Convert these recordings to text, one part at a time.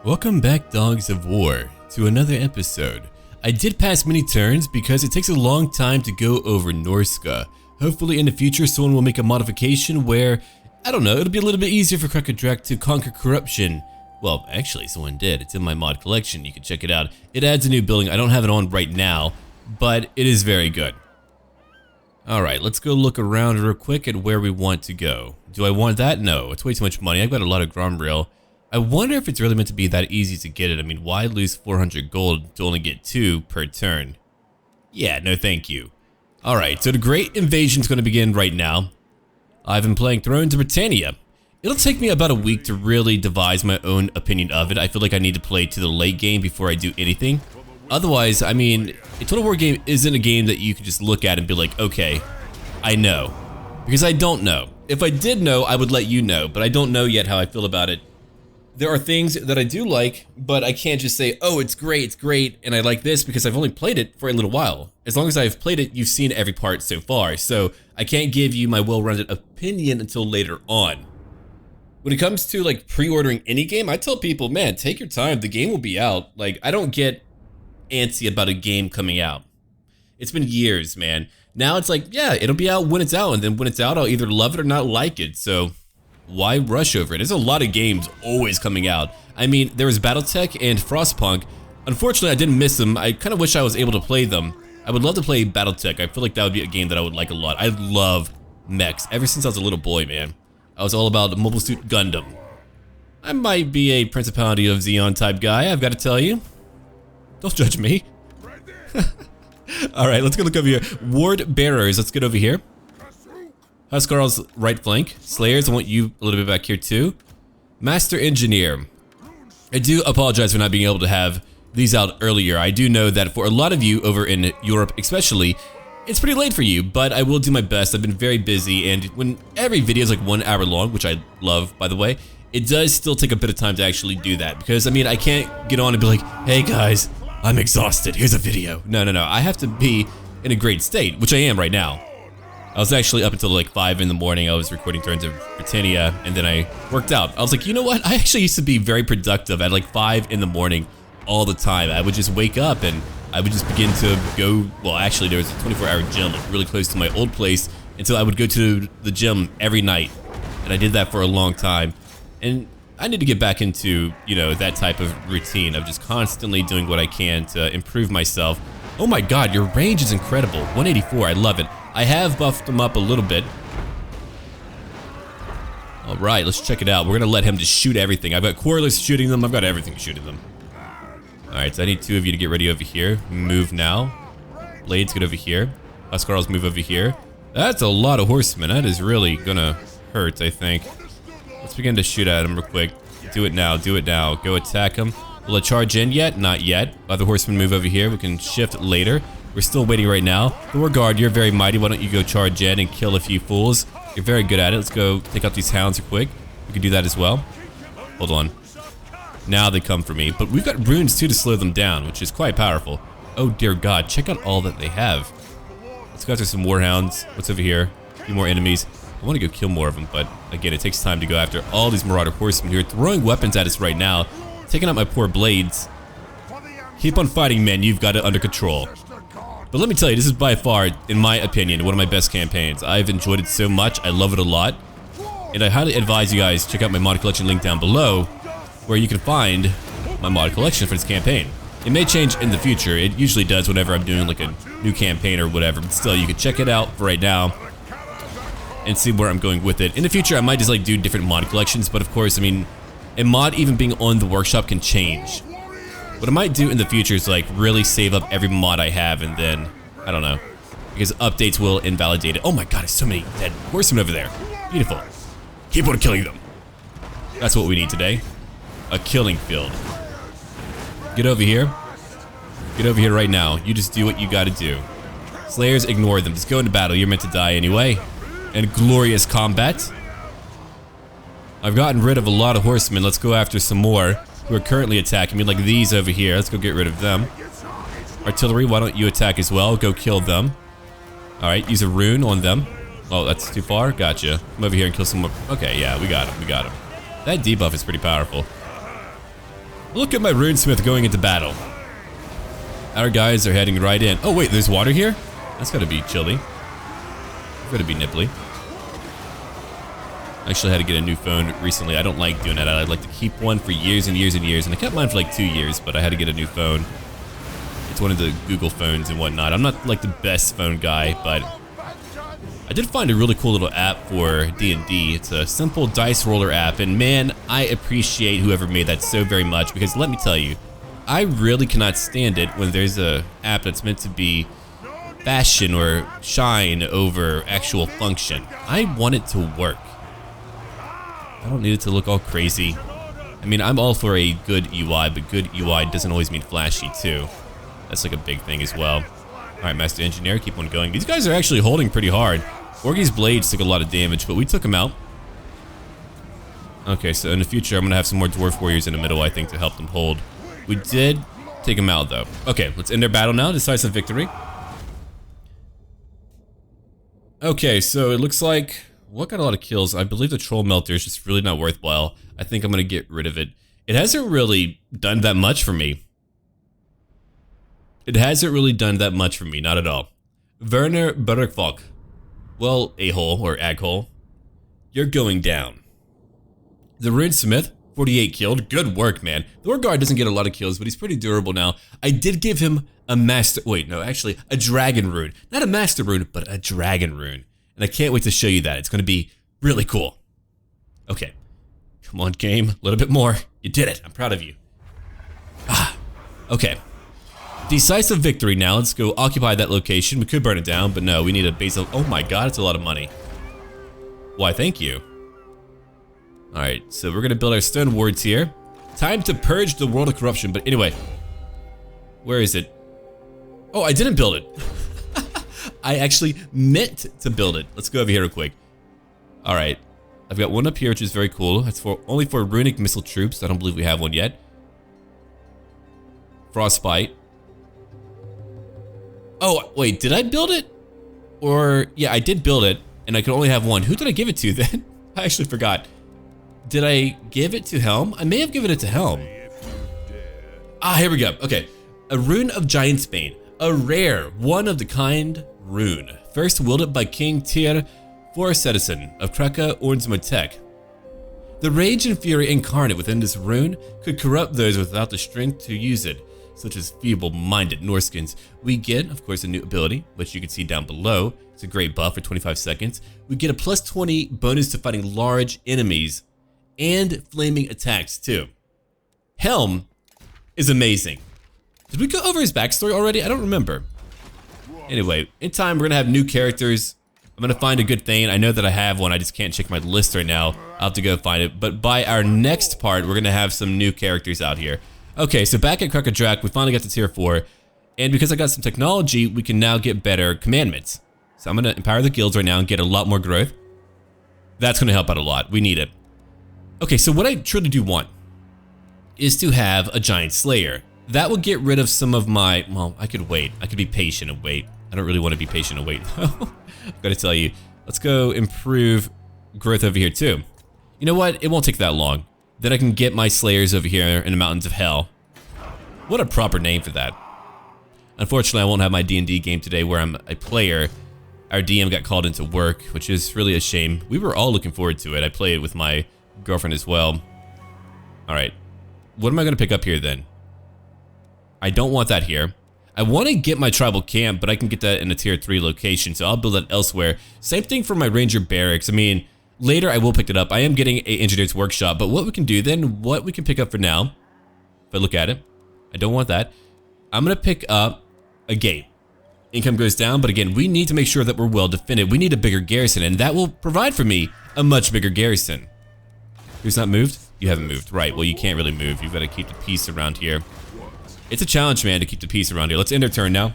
Welcome back, Dogs of War, to another episode. I did pass many turns because it takes a long time to go over Norska. Hopefully in the future someone will make a modification where, I don't know, it'll be a little bit easier for Kraka Drak to conquer corruption. Well, actually someone did. It's in my mod collection. You can check it out. It adds a new building. I don't have it on right now, but it is very good. Alright, let's go look around real quick at where we want to go. Do I want that? No, it's way too much money. I've got a lot of Gromrail. I wonder if it's really meant to be that easy to get it. I mean, why lose 400 gold to only get 2 per turn? Yeah, no thank you. Alright, so the Great Invasion is going to begin right now. I've been playing Thrones of Britannia. It'll take me about a week to really devise my own opinion of it. I feel like I need to play to the late game before I do anything. Otherwise, I mean, a Total War game isn't a game that you can just look at and be like, okay, I know. Because I don't know. If I did know, I would let you know, but I don't know yet how I feel about it. There are things that I do like, but I can't just say, oh, it's great, and I like this because I've only played it for a little while. As long as I've played it, you've seen every part so far, so I can't give you my well-rounded opinion until later on. When it comes to like pre-ordering any game, I tell people, man, take your time, the game will be out. Like, I don't get antsy about a game coming out. It's been years, man. Now it's like, yeah, it'll be out when it's out, and then when it's out, I'll either love it or not like it, so why rush over it? There's a lot of games always coming out. I mean, there was Battletech and Frostpunk. Unfortunately, I didn't miss them. I kind of wish I was able to play them. I would love to play Battletech. I feel like that would be a game that I would like a lot. I love mechs. Ever since I was a little boy, man. I was all about Mobile Suit Gundam. I might be a Principality of Xeon type guy, I've got to tell you. Don't judge me. Alright, let's go look over here. Ward Bearers, let's get over here. Huskarl's right flank. Slayers, I want you a little bit back here too. Master Engineer. I do apologize for not being able to have these out earlier. I do know that for a lot of you over in Europe especially, it's pretty late for you, but I will do my best. I've been very busy, and when every video is like 1 hour long, which I love, by the way, it does still take a bit of time to actually do that. Because, I mean, I can't get on and be like, hey guys, I'm exhausted, here's a video. No. I have to be in a great state, which I am right now. I was actually up until like 5 in the morning. I was recording Thrones of Britannia, and then I worked out. I was like, you know what? I actually used to be very productive at like 5 in the morning all the time. I would just wake up and I would just begin to go, well, actually there was a 24-hour gym like really close to my old place, and so I would go to the gym every night, and I did that for a long time. And I need to get back into, you know, that type of routine of just constantly doing what I can to improve myself. Oh my god, your range is incredible. 184, I love it. I have buffed him up a little bit. Alright, let's check it out. We're gonna let him just shoot everything. I've got Quarlers shooting them, I've got everything shooting them. Alright, so I need 2 of you to get ready over here. Move now. Blades, get over here. Huskarls, move over here. That's a lot of horsemen. That is really gonna hurt, I think. Let's begin to shoot at him real quick. Do it now, do it now. Go attack him. Will it charge in yet? Not yet. Other horsemen move over here. We can shift later. We're still waiting right now. Thor Guard, you're very mighty. Why don't you go charge in and kill a few fools? You're very good at it. Let's go take out these hounds real quick. We can do that as well. Hold on. Now they come for me. But we've got runes too to slow them down, which is quite powerful. Oh dear god, check out all that they have. Let's go after some warhounds. What's over here? A few more enemies. I want to go kill more of them, but again, it takes time to go after all these marauder horsemen here, throwing weapons at us right now, taking out my poor blades. Keep on fighting, men. You've got it under control. But let me tell you, this is by far, in my opinion, one of my best campaigns. I've enjoyed it so much. I love it a lot. And I highly advise you guys check out my mod collection link down below, where you can find my mod collection for this campaign. It may change in the future. It usually does whenever I'm doing like a new campaign or whatever. But still, you can check it out for right now and see where I'm going with it. In the future, I might just like do different mod collections. But of course, I mean, a mod even being on the workshop can change. What I might do in the future is like really save up every mod I have, and then, I don't know, because updates will invalidate it. Oh my god, there's so many dead horsemen over there. Beautiful. Keep on killing them. That's what we need today. A killing field. Get over here. Get over here right now. You just do what you gotta do. Slayers, ignore them. Just go into battle. You're meant to die anyway. And glorious combat. I've gotten rid of a lot of horsemen. Let's go after some more who are currently attacking me, like these over here. Let's go get rid of them. Artillery, why don't you attack as well? Go kill them. Alright, use a rune on them. Oh, that's too far? Gotcha. Come over here and kill some more. Okay, yeah, we got him. We got him. That debuff is pretty powerful. Look at my runesmith going into battle. Our guys are heading right in. Oh wait, there's water here? That's gotta be chilly. Gotta be nipply. Actually, I had to get a new phone recently. I don't like doing that. I'd like to keep one for years and years and years, and I kept mine for like 2 years, but I had to get a new phone. It's one of the Google phones and whatnot. I'm not like the best phone guy, but I did find a really cool little app for D&D. It's a simple dice roller app, and man, I appreciate whoever made that so very much, because let me tell you, I really cannot stand it when there's a app that's meant to be fashion or shine over actual function. I want it to work. I don't need it to look all crazy. I mean, I'm all for a good UI, but good UI doesn't always mean flashy too. That's like a big thing as well. Alright, Master Engineer, keep on going. These guys are actually holding pretty hard. Orgy's blades took a lot of damage, but we took them out. Okay, so in the future, I'm going to have some more Dwarf Warriors in the middle, I think, to help them hold. We did take them out, though. Okay, let's end their battle now. Decisive Victory. Okay, so it looks like... What got a lot of kills? I believe the Troll Melter is just really not worthwhile. I think I'm going to get rid of it. It hasn't really done that much for me. It hasn't really done that much for me, not at all. Werner Bergfalk. Well, a-hole or ag-hole. You're going down. The Runesmith, 48 killed. Good work, man. The Warguard doesn't get a lot of kills, but he's pretty durable now. I did give him a master... Wait, no, actually, a dragon rune. Not a master rune, but a dragon rune. And I can't wait to show you that. It's going to be really cool. Okay. Come on, game. A little bit more. You did it. I'm proud of you. Ah. Okay. Decisive Victory now. Let's go occupy that location. We could burn it down, but no. We need a base of... Oh my god, it's a lot of money. Why, thank you. Alright, so we're going to build our stone wards here. Time to purge the world of corruption. But anyway. Where is it? Oh, I didn't build it. I actually meant to build it. Let's go over here real quick. Alright. I've got one up here, which is very cool. That's only for runic missile troops. I don't believe we have one yet. Frostbite. Oh, wait, did I build it? Or, yeah, I did build it, and I could only have one. Who did I give it to then? I actually forgot. Did I give it to Helm? I may have given it to Helm. Ah, here we go. Okay. A Rune of Giantsbane. A rare, one-of-the-kind rune. First wielded by King Tyr Forcedison of Kraka Drak. The rage and fury incarnate within this rune could corrupt those without the strength to use it, such as feeble-minded Norskins. We get, of course, a new ability, which you can see down below. It's a great buff for 25 seconds. We get a plus 20 bonus to fighting large enemies and flaming attacks, too. Helm is amazing. Did we go over his backstory already? I don't remember. Anyway, in time, we're going to have new characters. I'm going to find a good Thane. I know that I have one. I just can't check my list right now. I'll have to go find it. But by our next part, we're going to have some new characters out here. Okay, so back at Kraka Drak, we finally got to tier 4. And because I got some technology, we can now get better commandments. So I'm going to empower the guilds right now and get a lot more growth. That's going to help out a lot. We need it. Okay, so what I truly do want is to have a giant slayer. That will get rid of some of my... Well, I could wait. I could be patient and wait. I don't really want to be patient and wait, though. I've got to tell you. Let's go improve growth over here, too. You know what? It won't take that long. Then I can get my slayers over here in the mountains of hell. What a proper name for that. Unfortunately, I won't have my D&D game today where I'm a player. Our DM got called into work, which is really a shame. We were all looking forward to it. I played with my girlfriend as well. Alright. What am I going to pick up here, then? I don't want that here. I want to get my tribal camp, but I can get that in a tier 3 location, so I'll build that elsewhere. Same thing for my ranger barracks. I mean, later I will pick it up. I am getting an engineer's workshop, but what we can do then, what we can pick up for now, if I look at it, I don't want that. I'm going to pick up a gate. Income goes down, but again, we need to make sure that we're well defended. We need a bigger garrison, and that will provide for me a much bigger garrison. Who's not moved? You haven't moved. Right, well, you can't really move. You've got to keep the peace around here. It's a challenge, man, to keep the peace around here. Let's end our turn now.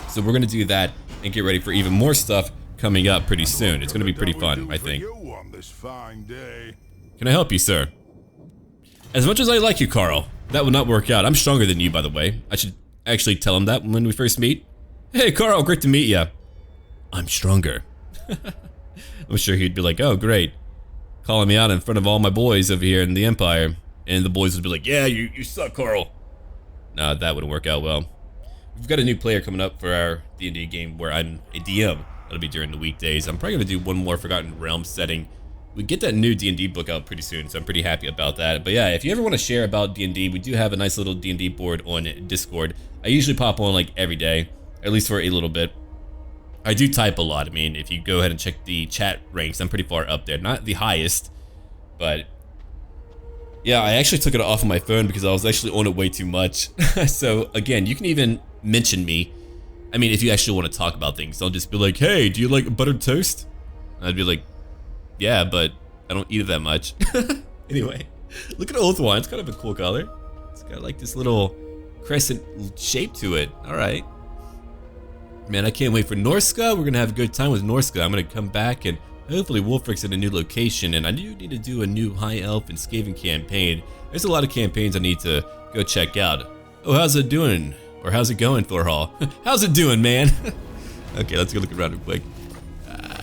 So we're going to do that and get ready for even more stuff coming up pretty soon. It's going to be pretty fun, I think. Can I help you, sir? As much as I like you, Carl, that would not work out. I'm stronger than you, by the way. I should actually tell him that when we first meet. Hey, Carl, great to meet you. I'm stronger. I'm sure he'd be like, oh, great. Calling me out in front of all my boys over here in the Empire. And the boys would be like, yeah, you suck, Carl. Nah, that wouldn't work out well. We've got a new player coming up for our D&D game where I'm a DM. That'll be during the weekdays. I'm probably gonna do one more Forgotten Realms setting. We get that new D&D book out pretty soon, so I'm pretty happy about that. But yeah, if you ever want to share about D&D, we do have a nice little D&D board on Discord. I usually pop on like every day, at least for a little bit. I do type a lot. I mean, if you go ahead and check the chat ranks, I'm pretty far up there. Not the highest, but yeah, I actually took it off of my phone because I was actually on it way too much. So again, you can even mention me. I mean, if you actually want to talk about things, I'll just be like, hey, do you like buttered toast? And I'd be like, yeah, but I don't eat it that much. Anyway, look at Oathwine. It's kind of a cool color. It's got like this little crescent shape to it. All right. Man, I can't wait for Norska. We're going to have a good time with Norska. I'm going to come back and hopefully Wolfric's in a new location. And I do need to do a new High Elf and Skaven campaign. There's a lot of campaigns I need to go check out. Oh, how's it doing? Or how's it going, Thorhall? How's it doing, man? Okay, let's go look around real quick.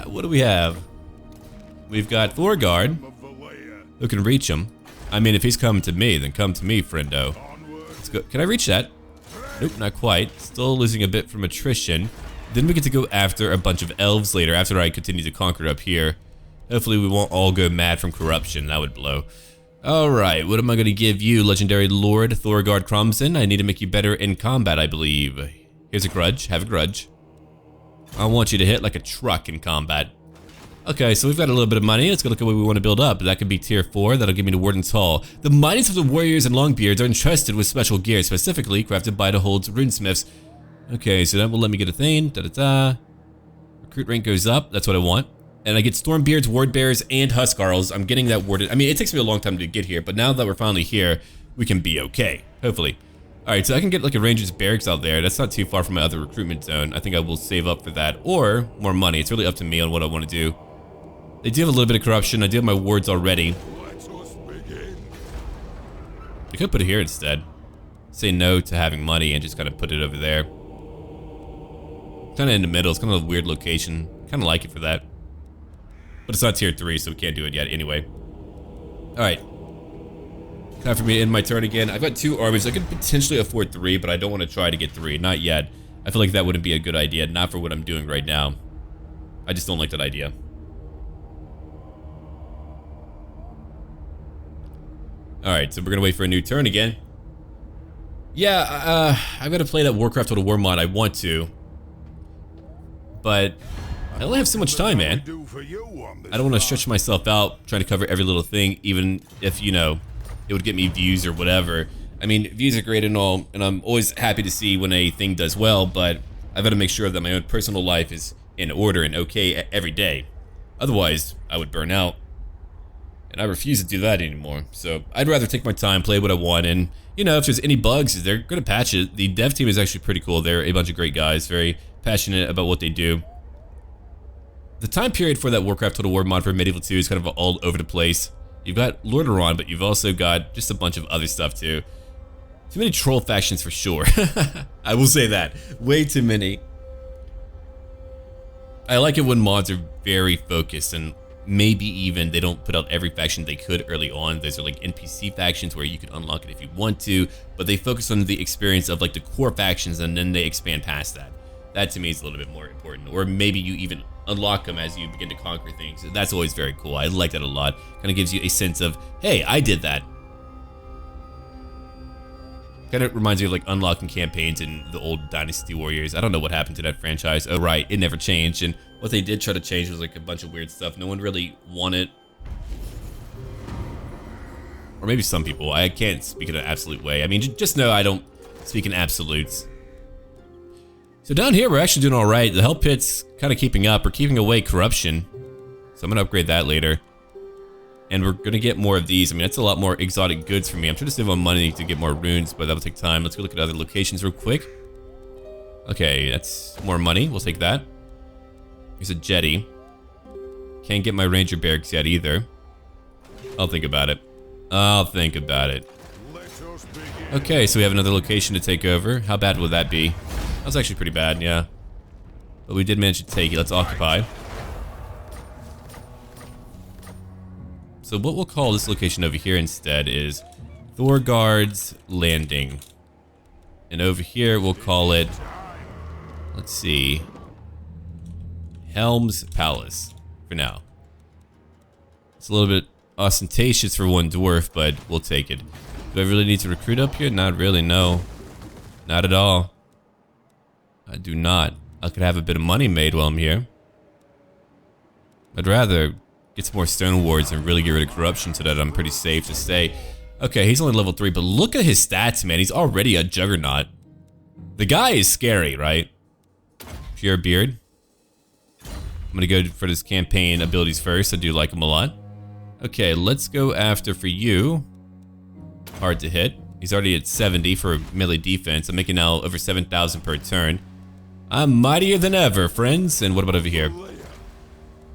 What do we have? We've got Thorgard, who can reach him. I mean, if he's coming to me, then come to me, friendo. Let's go. Can I reach that? Nope, not quite. Still losing a bit from attrition. Then we get to go after a bunch of elves later, after I continue to conquer up here. Hopefully we won't all go mad from corruption. That would blow. Alright, what am I going to give you, legendary Lord Thorgard Cromson? I need to make you better in combat, I believe. Here's a grudge. Have a grudge. I want you to hit like a truck in combat. Okay, so we've got a little bit of money. Let's go look at what we want to build up. That could be tier 4. That'll give me the Warden's Hall. The minds of the warriors and longbeards are entrusted with special gear, specifically crafted by the Hold's runesmiths. Okay, so that will let me get a thing. Da-da-da. Recruit rank goes up. That's what I want. And I get Stormbeards, Wardbearers, and Huskarls. I'm getting that warded. I mean, it takes me a long time to get here, but now that we're finally here, we can be okay. Hopefully. Alright, so I can get like a Ranger's Barracks out there. That's not too far from my other recruitment zone. I think I will save up for that. Or more money. It's really up to me on what I want to do. They do have a little bit of corruption. I do have my wards already. I could put it here instead. Say no to having money and just kind of put it over there. Kind of in the middle. It's kind of a weird location. Kind of like it for that. But it's not tier 3, so we can't do it yet anyway. Alright. Time for me to end my turn again. I've got 2 armies. I could potentially afford 3, but I don't want to try to get 3. Not yet. I feel like that wouldn't be a good idea. Not for what I'm doing right now. I just don't like that idea. Alright, so we're gonna wait for a new turn again. Yeah, I've got to play that Warcraft Total War mod. I want to. But I only have so much time, man. I don't want to stretch myself out trying to cover every little thing, even if, you know, it would get me views or whatever. I mean, views are great and all, and I'm always happy to see when a thing does well, but I've got to make sure that my own personal life is in order and okay every day. Otherwise, I would burn out. And I refuse to do that anymore. So I'd rather take my time, play what I want, and, you know, if there's any bugs, they're going to patch it. The dev team is actually pretty cool. They're a bunch of great guys, very passionate about what they do. The time period for that Warcraft Total War mod for Medieval 2 is kind of all over the place. You've got Lordaeron, but you've also got just a bunch of other stuff too. Too many troll factions for sure. I will say that. Way too many. I like it when mods are very focused, and maybe even they don't put out every faction they could early on. Those are like NPC factions where you can unlock it if you want to, but they focus on the experience of like the core factions and then they expand past that. That to me is a little bit more important. Or maybe you even unlock them as you begin to conquer things. That's always very cool. I like that a lot. Kind of gives you a sense of, hey, I did that. Kind of reminds me of like unlocking campaigns in the old Dynasty Warriors. I don't know what happened to that franchise. Oh right, it never changed. And what they did try to change was like a bunch of weird stuff. No one really wanted. Or maybe some people. I can't speak in an absolute way. I mean, just know I don't speak in absolutes. So down here, we're actually doing all right. The Hell Pit's kind of keeping up. We're keeping away corruption. So I'm going to upgrade that later. And we're going to get more of these. I mean, that's a lot more exotic goods for me. I'm trying to save on money to get more runes, but that'll take time. Let's go look at other locations real quick. Okay, that's more money. We'll take that. Here's a jetty. Can't get my Ranger Barracks yet either. I'll think about it. I'll think about it. Okay, so we have another location to take over. How bad would that be? That was actually pretty bad, yeah. But we did manage to take it. Let's occupy. So what we'll call this location over here instead is Thorgard's Landing. And over here, we'll call it, let's see, Helm's Palace for now. It's a little bit ostentatious for one dwarf, but we'll take it. Do I really need to recruit up here? Not really, no. Not at all. I do not. I could have a bit of money made while I'm here. I'd rather get some more stone wards and really get rid of corruption so that I'm pretty safe to stay. Okay, he's only level 3, but look at his stats, man. He's already a juggernaut. The guy is scary, right? Pure beard. I'm gonna go for this campaign abilities first. I do like him a lot. Okay, let's go after for you. Hard to hit. He's already at 70 for melee defense. I'm making now over 7,000 per turn. I'm mightier than ever, friends. And what about over here?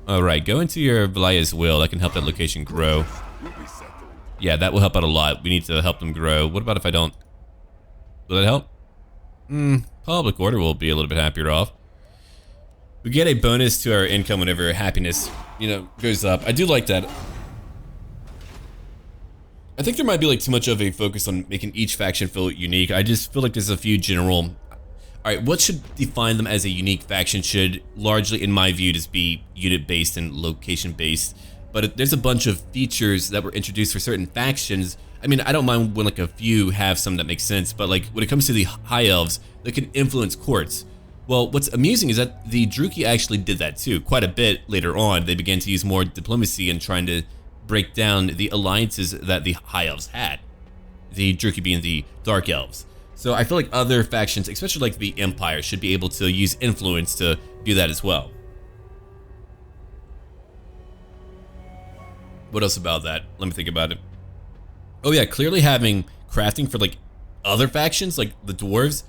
Alright, go into your Velaya's Will. That can help that location grow. Yeah, that will help out a lot. We need to help them grow. What about if I don't? Will that help? Public order will be a little bit happier off. We get a bonus to our income whenever happiness, goes up. I do like that. I think there might be like too much of a focus on making each faction feel unique. I just feel like there's a few general... Alright, what should define them as a unique faction should largely, in my view, just be unit-based and location-based. But there's a bunch of features that were introduced for certain factions. I mean, I don't mind when like a few have some that make sense, but like when it comes to the High Elves, they can influence courts. Well, what's amusing is that the Druki actually did that too. Quite a bit later on, they began to use more diplomacy and trying to break down the alliances that the High Elves had. The Druki being the Dark Elves. So I feel like other factions, especially like the Empire, should be able to use influence to do that as well. What else about that? Let me think about it. Oh yeah, clearly having crafting for like other factions, like the dwarves.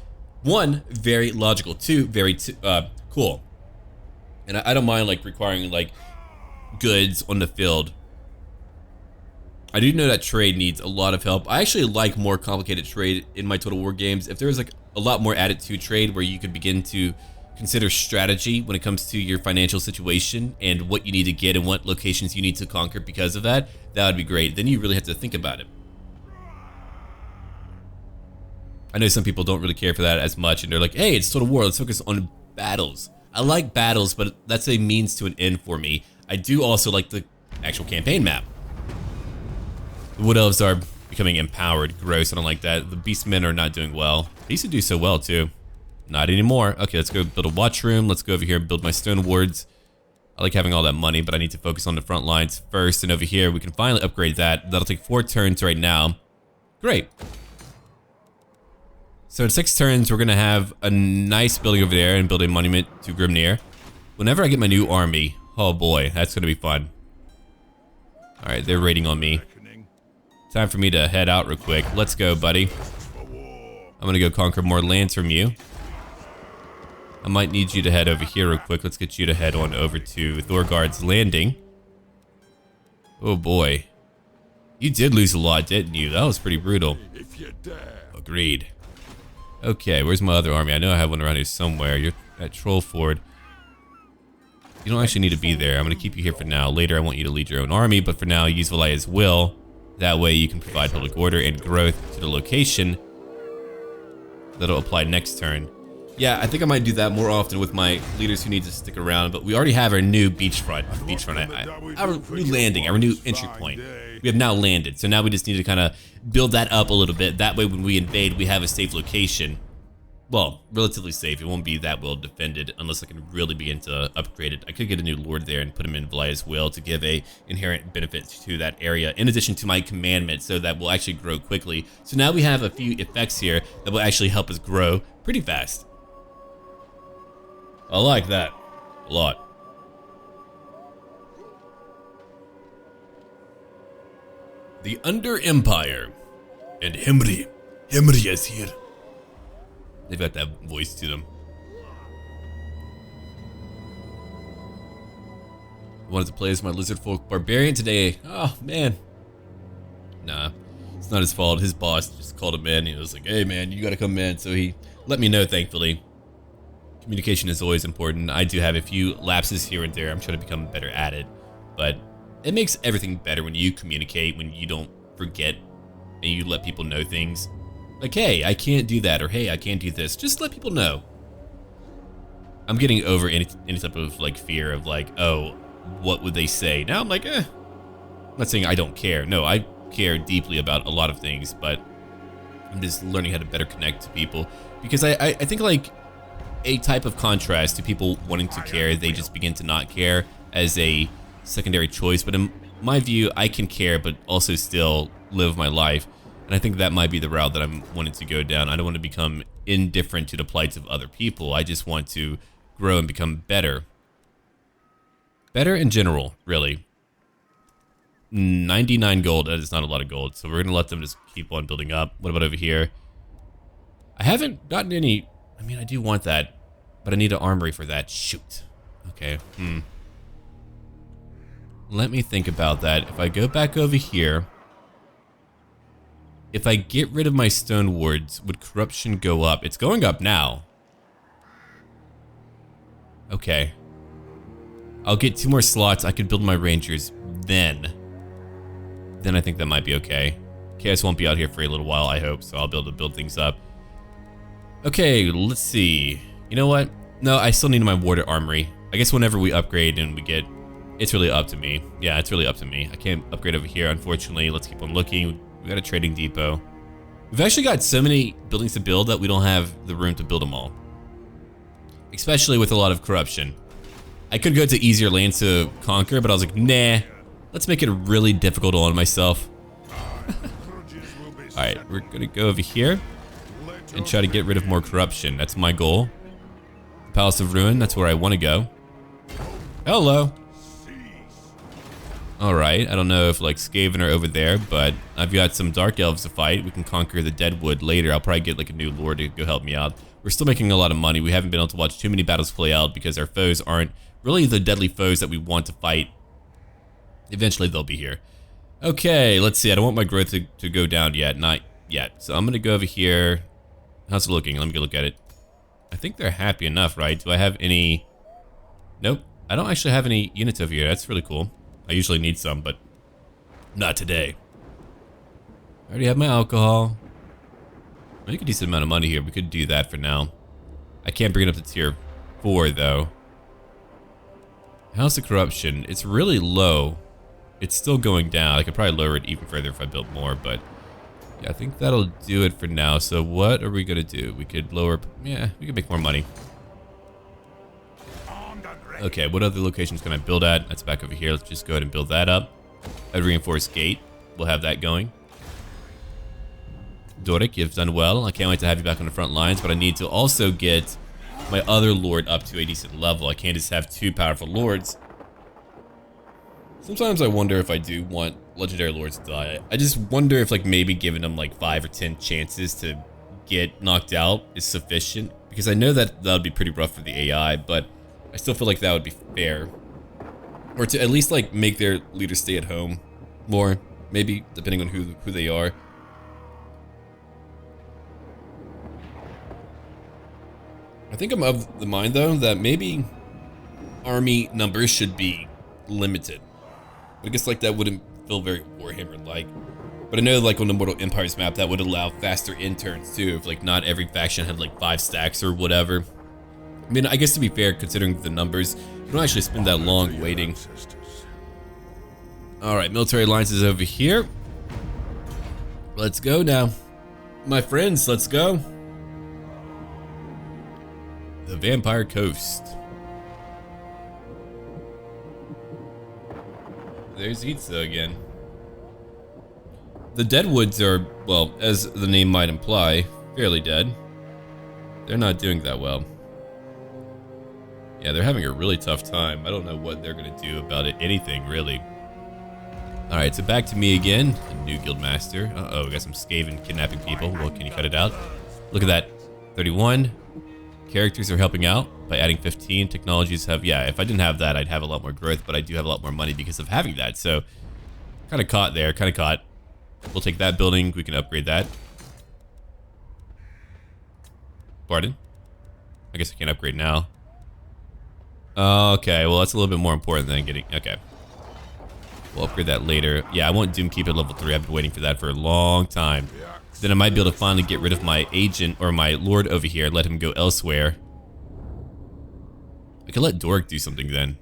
1, very logical. 2, very cool. And I don't mind like requiring like goods on the field. I do know that trade needs a lot of help. I actually like more complicated trade in my Total War games. If there was like a lot more added to trade where you could begin to consider strategy when it comes to your financial situation and what you need to get and what locations you need to conquer because of that, that would be great. Then you really have to think about it. I know some people don't really care for that as much and they're like, hey, it's Total War, let's focus on battles. I like battles, but that's a means to an end for me. I do also like the actual campaign map. The Wood Elves are becoming empowered. Gross, I don't like that. The Beastmen are not doing well. They used to do so well too. Not anymore. Okay, let's go build a watch room. Let's go over here and build my stone wards. I like having all that money, but I need to focus on the front lines first. And over here, we can finally upgrade that. That'll take 4 turns right now. Great. So in 6 turns, we're gonna have a nice building over there and build a monument to Grimnir. Whenever I get my new army, oh boy, that's gonna be fun. All right, they're raiding on me. Time for me to head out real quick. Let's go, buddy. I'm gonna go conquer more lands from you. I might need you to head over here real quick. Let's get you to head on over to Thorgard's Landing. Oh boy. You did lose a lot, didn't you? That was pretty brutal. Agreed. Okay, where's my other army? I know I have one around here somewhere. You're at Trollford. You don't actually need to be there. I'm gonna keep you here for now. Later, I want you to lead your own army, but for now, use Velaya's Will. That way you can provide public order and growth to the location. That'll apply next turn. Yeah, I think I might do that more often with my leaders who need to stick around, but we already have our new beachfront. Our new landing, our new entry point. We have now landed, so now we just need to kind of build that up a little bit. That way when we invade, we have a safe location. Well, relatively safe. It won't be that well defended unless I can really begin to upgrade it. I could get a new lord there and put him in Velaya's Will to give a inherent benefit to that area, in addition to my commandment, so that will actually grow quickly. So now we have a few effects here that will actually help us grow pretty fast. I like that a lot. The Under Empire and Himri is here. They've got that voice to them. I wanted to play as my lizard folk barbarian today. Oh man. Nah, it's not his fault. His boss just called him in. He was like, hey man, you gotta come in. So he let me know, thankfully. Communication is always important. I do have a few lapses here and there. I'm trying to become better at it. But it makes everything better when you communicate, when you don't forget and you let people know things. Like, hey, I can't do that, or hey, I can't do this. Just let people know. I'm getting over any type of like fear of like, oh, what would they say? Now I'm like, I'm not saying I don't care. No, I care deeply about a lot of things, but I'm just learning how to better connect to people. Because I think like a type of contrast to people wanting to care, they just begin to not care as a secondary choice. But in my view, I can care, but also still live my life. And I think that might be the route that I'm wanting to go down. I don't want to become indifferent to the plights of other people. I just want to grow and become better. Better in general, really. 99 gold, that is not a lot of gold. So we're going to let them just keep on building up. What about over here? I haven't gotten any... I mean, I do want that, but I need an armory for that. Shoot. Okay, Let me think about that. If I go back over here... If I get rid of my stone wards, would corruption go up? It's going up now. Okay. I'll get 2 more slots. I could build my rangers then. Then I think that might be okay. Chaos won't be out here for a little while, I hope, so I'll be able to build things up. Okay, let's see. You know what? No, I still need my warder armory. I guess whenever we upgrade and we get... It's really up to me. Yeah, it's really up to me. I can't upgrade over here, unfortunately. Let's keep on looking. We got a trading depot. We've actually got so many buildings to build that we don't have the room to build them all. Especially with a lot of corruption. I could go to easier lanes to conquer, but I was like, nah. Let's make it really difficult on myself. Alright, we're gonna go over here and try to get rid of more corruption. That's my goal. Palace of Ruin, that's where I want to go. Hello. Alright, I don't know if like Skaven are over there, but I've got some Dark Elves to fight. We can conquer the Deadwood later. I'll probably get like a new lord to go help me out. We're still making a lot of money. We haven't been able to watch too many battles play out because our foes aren't really the deadly foes that we want to fight. Eventually they'll be here. Okay, let's see. I don't want my growth to go down yet. Not yet. So I'm going to go over here. How's it looking? Let me go look at it. I think they're happy enough, right? Do I have any... Nope. I don't actually have any units over here. That's really cool. I usually need some, but not today. I already have my alcohol. I make a decent amount of money here. We could do that for now. I can't bring it up to tier 4, though. How's the corruption? It's really low. It's still going down. I could probably lower it even further if I built more, but yeah, I think that'll do it for now. So what are we gonna do? We could lower... Yeah, we could make more money. Okay, what other locations can I build at? That's back over here. Let's just go ahead and build that up. A reinforced gate. We'll have that going. Doric, you've done well. I can't wait to have you back on the front lines, but I need to also get my other lord up to a decent level. I can't just have 2 powerful lords. Sometimes I wonder if I do want legendary lords to die. I just wonder if like maybe giving them like 5 or 10 chances to get knocked out is sufficient. Because I know that would be pretty rough for the AI, but I still feel like that would be fair. Or to at least like make their leaders stay at home more. Maybe, depending on who they are. I think I'm of the mind though that maybe army numbers should be limited. I guess like that wouldn't feel very Warhammer-like. But I know like on the Mortal Empires map that would allow faster in-turns too, if like not every faction had like 5 stacks or whatever. I mean, I guess to be fair, considering the numbers, you don't actually spend that long waiting. Alright, military alliance is over here. Let's go now. My friends, let's go. The Vampire Coast. There's Itza again. The Deadwoods are, well, as the name might imply, fairly dead. They're not doing that well. Yeah, they're having a really tough time. I don't know what they're gonna do about it. Anything, really. Alright, so back to me again. A new guild master. Uh-oh, we got some Skaven kidnapping people. Well, can you cut it out? Look at that. 31. Characters are helping out by adding 15. Technologies have, yeah, if I didn't have that, I'd have a lot more growth, but I do have a lot more money because of having that. So, kind of caught there, kind of caught. We'll take that building. We can upgrade that. Pardon? I guess I can't upgrade now. Okay, well, that's a little bit more important than getting... Okay. We'll upgrade that later. Yeah, I want Doomkeep at level 3. I've been waiting for that for a long time. Then I might be able to finally get rid of my agent or my lord over here. Let him go elsewhere. I could let Dork do something then.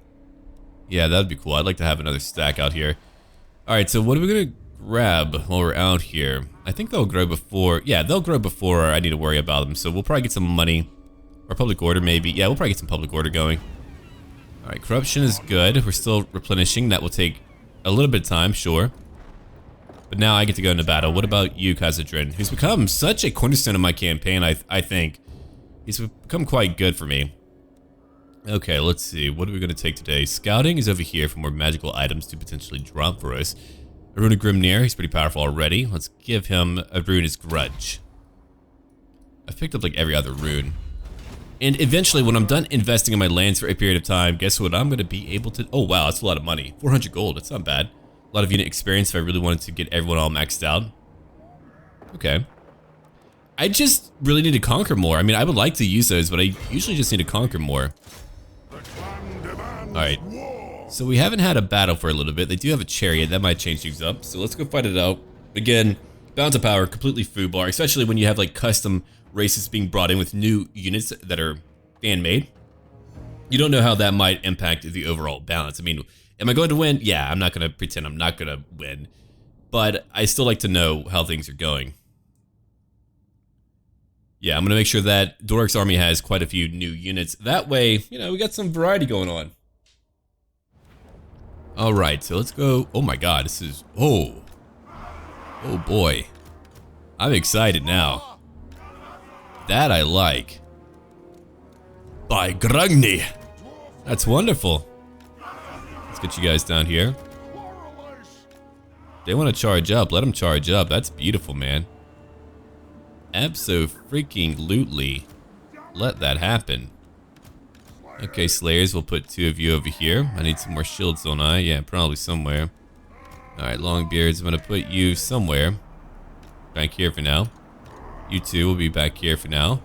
Yeah, that'd be cool. I'd like to have another stack out here. Alright, so what are we going to grab while we're out here? I think they'll grow before... Yeah, they'll grow before I need to worry about them. So we'll probably get some money. Or public order, maybe. Yeah, we'll probably get some public order going. Alright, corruption is good. We're still replenishing. That will take a little bit of time, sure. But now I get to go into battle. What about you, Khazad-dûm, who's become such a cornerstone of my campaign, I think. He's become quite good for me. Okay, let's see. What are we going to take today? Scouting is over here for more magical items to potentially drop for us. A Rune of Grimnir, he's pretty powerful already. Let's give him a Rune as Grudge. I've picked up like every other rune. And eventually, when I'm done investing in my lands for a period of time, guess what I'm going to be able to... Oh, wow, that's a lot of money. 400 gold, that's not bad. A lot of unit experience if I really wanted to get everyone all maxed out. Okay. I just really need to conquer more. I mean, I would like to use those, but I usually just need to conquer more. Alright. So we haven't had a battle for a little bit. They do have a chariot. That might change things up. So let's go fight it out. Again, balance of power, completely foobar, especially when you have like custom races being brought in with new units that are fan-made. You don't know how that might impact the overall balance. I mean, am I going to win? Yeah, I'm not going to pretend I'm not going to win. But I still like to know how things are going. Yeah, I'm going to make sure that Dork's army has quite a few new units. That way, you know, we got some variety going on. Alright, so let's go. Oh my god, this is... Oh. Oh boy. I'm excited now. That I like. By Grugni. That's wonderful. Let's get you guys down here. They want to charge up. Let them charge up. That's beautiful, man. Abso-freaking-lutely. Let that happen. Okay, Slayers, we'll put 2 of you over here. I need some more shields, don't I? Yeah, probably somewhere. Alright, Longbeards, I'm going to put you somewhere. Back here for now. You 2 will be back here for now.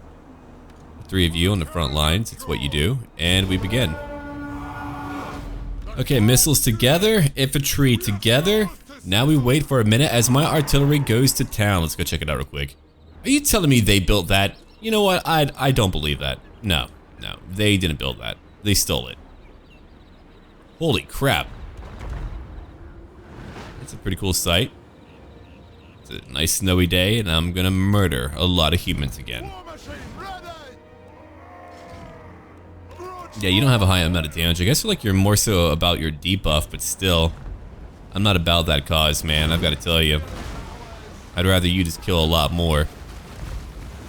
3 of you on the front lines. It's what you do. And we begin. Okay, missiles together. Infantry together. Now we wait for a minute as my artillery goes to town. Let's go check it out real quick. Are you telling me they built that? You know what? I don't believe that. No. No, they didn't build that. They stole it. Holy crap. That's a pretty cool sight. It's a nice snowy day, and I'm gonna murder a lot of humans again. Yeah, you don't have a high amount of damage. I guess like you're more so about your debuff, but still, I'm not about that cause, man. I've got to tell you. I'd rather you just kill a lot more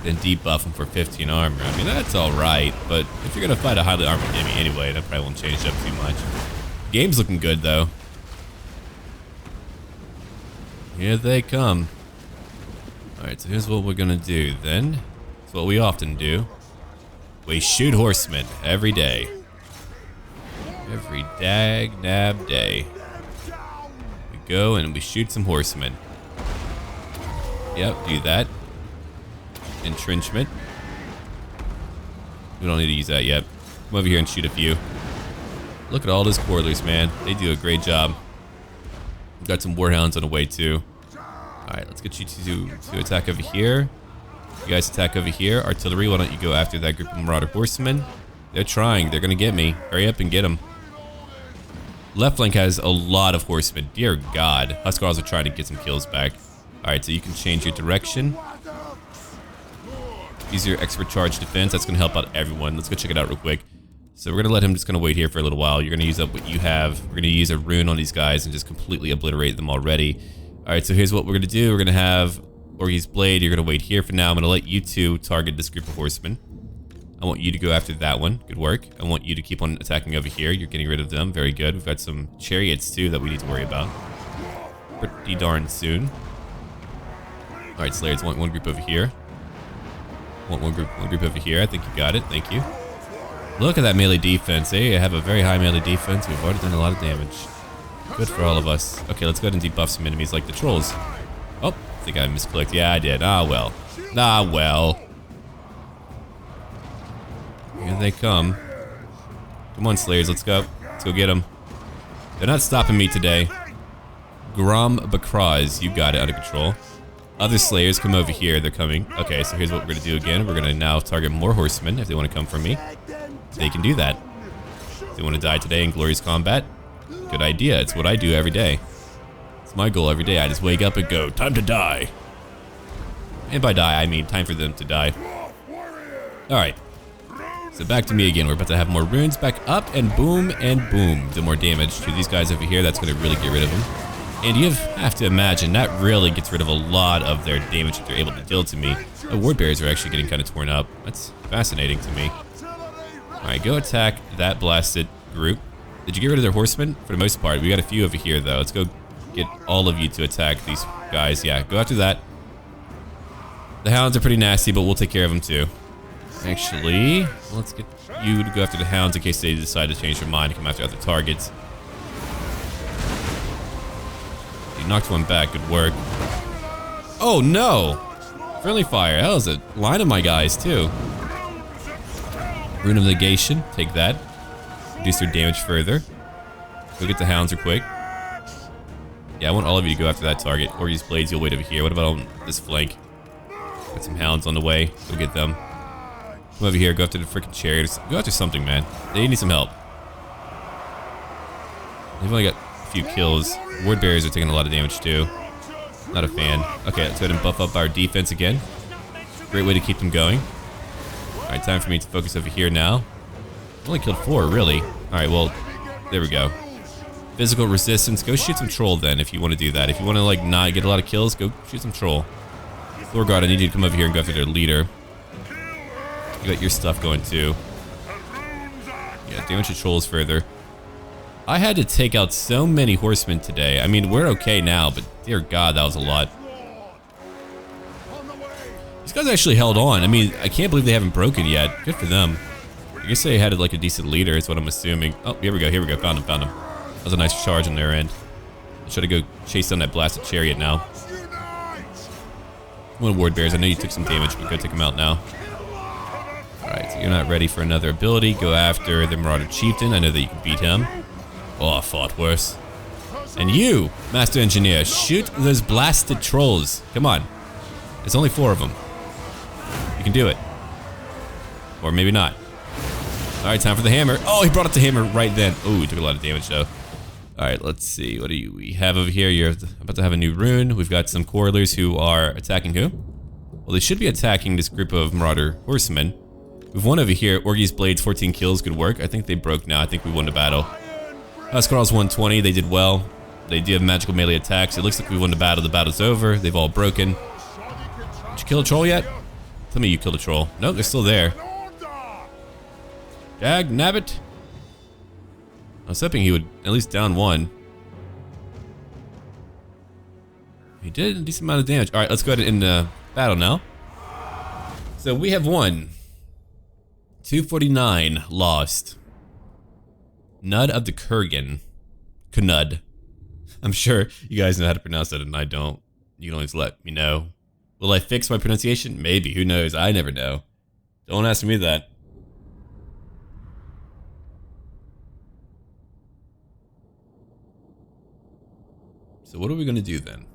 than debuff him for 15 armor. I mean, that's alright, but if you're gonna fight a highly armored enemy anyway, that probably won't change up too much. Game's looking good, though. Here they come. Alright, so here's what we're gonna do, then. It's what we often do. We shoot horsemen every day. Every dag-nab day. We go and we shoot some horsemen. Yep, do that. Entrenchment. We don't need to use that yet. Come over here and shoot a few. Look at all those quarterlers, man. They do a great job. We've got some warhounds on the way too. Alright, let's get you to attack over here. You guys attack over here. Artillery, why don't you go after that group of marauder horsemen? They're trying. They're gonna get me. Hurry up and get them. Left flank has a lot of horsemen. Dear God. Huskarls are trying to get some kills back. Alright, so you can change your direction. Use your expert charge defense. That's going to help out everyone. Let's go check it out real quick. So we're going to let him just kind of wait here for a little while. You're going to use up what you have. We're going to use a rune on these guys and just completely obliterate them already. Alright, so here's what we're going to do. We're going to have Orgy's Blade. You're going to wait here for now. I'm going to let you 2 target this group of horsemen. I want you to go after that one. Good work. I want you to keep on attacking over here. You're getting rid of them. Very good. We've got some chariots too that we need to worry about. Pretty darn soon. Alright, Slayers, want one group over here. Want one group over here. I think you got it. Thank you. Look at that melee defense. They have a very high melee defense. We've already done a lot of damage. Good for all of us. Okay, let's go ahead and debuff some enemies like the trolls. Oh, I think I misclicked. Yeah, I did. Ah, well. Ah, well. Here they come. Come on, Slayers. Let's go. Let's go get them. They're not stopping me today. Grom Bakraz, you got it under control. Other slayers come over here, they're coming. Okay, so here's what we're gonna do again. We're gonna now target more horsemen if they want to come for me. They can do that. If they want to die today in glorious combat, good idea. It's what I do every day. It's my goal every day. I just wake up and go, time to die. And by die, I mean time for them to die. Alright. So back to me again. We're about to have more runes back up and boom. Do more damage to these guys over here. That's going to really get rid of them. And you have to imagine that really gets rid of a lot of their damage that they're able to deal to me. The ward bearers are actually getting kind of torn up. That's fascinating to me. Alright, go attack that blasted group. Did you get rid of their horsemen? For the most part. We got a few over here though. Let's go get all of you to attack these guys. Yeah, go after that. The hounds are pretty nasty, but we'll take care of them too. Actually, let's get you to go after the hounds in case they decide to change their mind and come after other targets. You knocked one back, good work. Oh no! Friendly fire, that was a line of my guys too. Rune of Negation, take that. Reduce their damage further. Go get the hounds real quick. Yeah, I want all of you to go after that target. Or use blades, you'll wait over here. What about on this flank? Got some hounds on the way. Go get them. Come over here, go after the freaking chariots. Go after something, man. They need some help. They've only got a few kills. Ward bearers are taking a lot of damage too. Not a fan. Okay, let's go ahead and buff up our defense again. Great way to keep them going. Alright, time for me to focus over here now. Only killed 4, really. Alright, well, there we go. Physical resistance. Go shoot some troll then if you want to do that. If you want to like not get a lot of kills, go shoot some troll. Thorgard, I need you to come over here and go after their leader. You got your stuff going too. Yeah, damage the trolls further. I had to take out so many horsemen today. I mean, we're okay now, but dear God, that was a lot. These guys actually held on. I mean, I can't believe they haven't broken yet. Good for them. I guess they had like a decent leader, is what I'm assuming. Oh, here we go, found him. That was a nice charge on their end. I should have go chase down that blasted chariot now. One ward bears, I know you took some damage, but go take him out now. Alright, so you're not ready for another ability. Go after the Marauder Chieftain. I know that you can beat him. Oh, I fought worse. And you, Master Engineer, shoot those blasted trolls. Come on. There's only 4 of them. You can do it. Or maybe not. Alright, time for the hammer. Oh, he brought up the hammer right then. Oh, he took a lot of damage though. Alright, let's see. What do we have over here? You're about to have a new rune. We've got some Quarrelers who are attacking who? Well, they should be attacking this group of Marauder Horsemen. We've won over here. Orgy's Blades, 14 kills. Good work. I think they broke now. I think we won the battle. Huskarls 120. They did well. They do have magical melee attacks. It looks like we won the battle. The battle's over. They've all broken. Did you kill a troll yet? Tell me you killed a troll. Nope, they're still there. Dag nabbit. I was hoping he would at least down one. He did a decent amount of damage. Alright, let's go ahead and end the battle now. So we have won. 249 lost. Nud of the Kurgan. Knud. I'm sure you guys know how to pronounce that and I don't. You can always let me know. Will I fix my pronunciation? Maybe. Who knows? I never know. Don't ask me that. So what are we going to do then?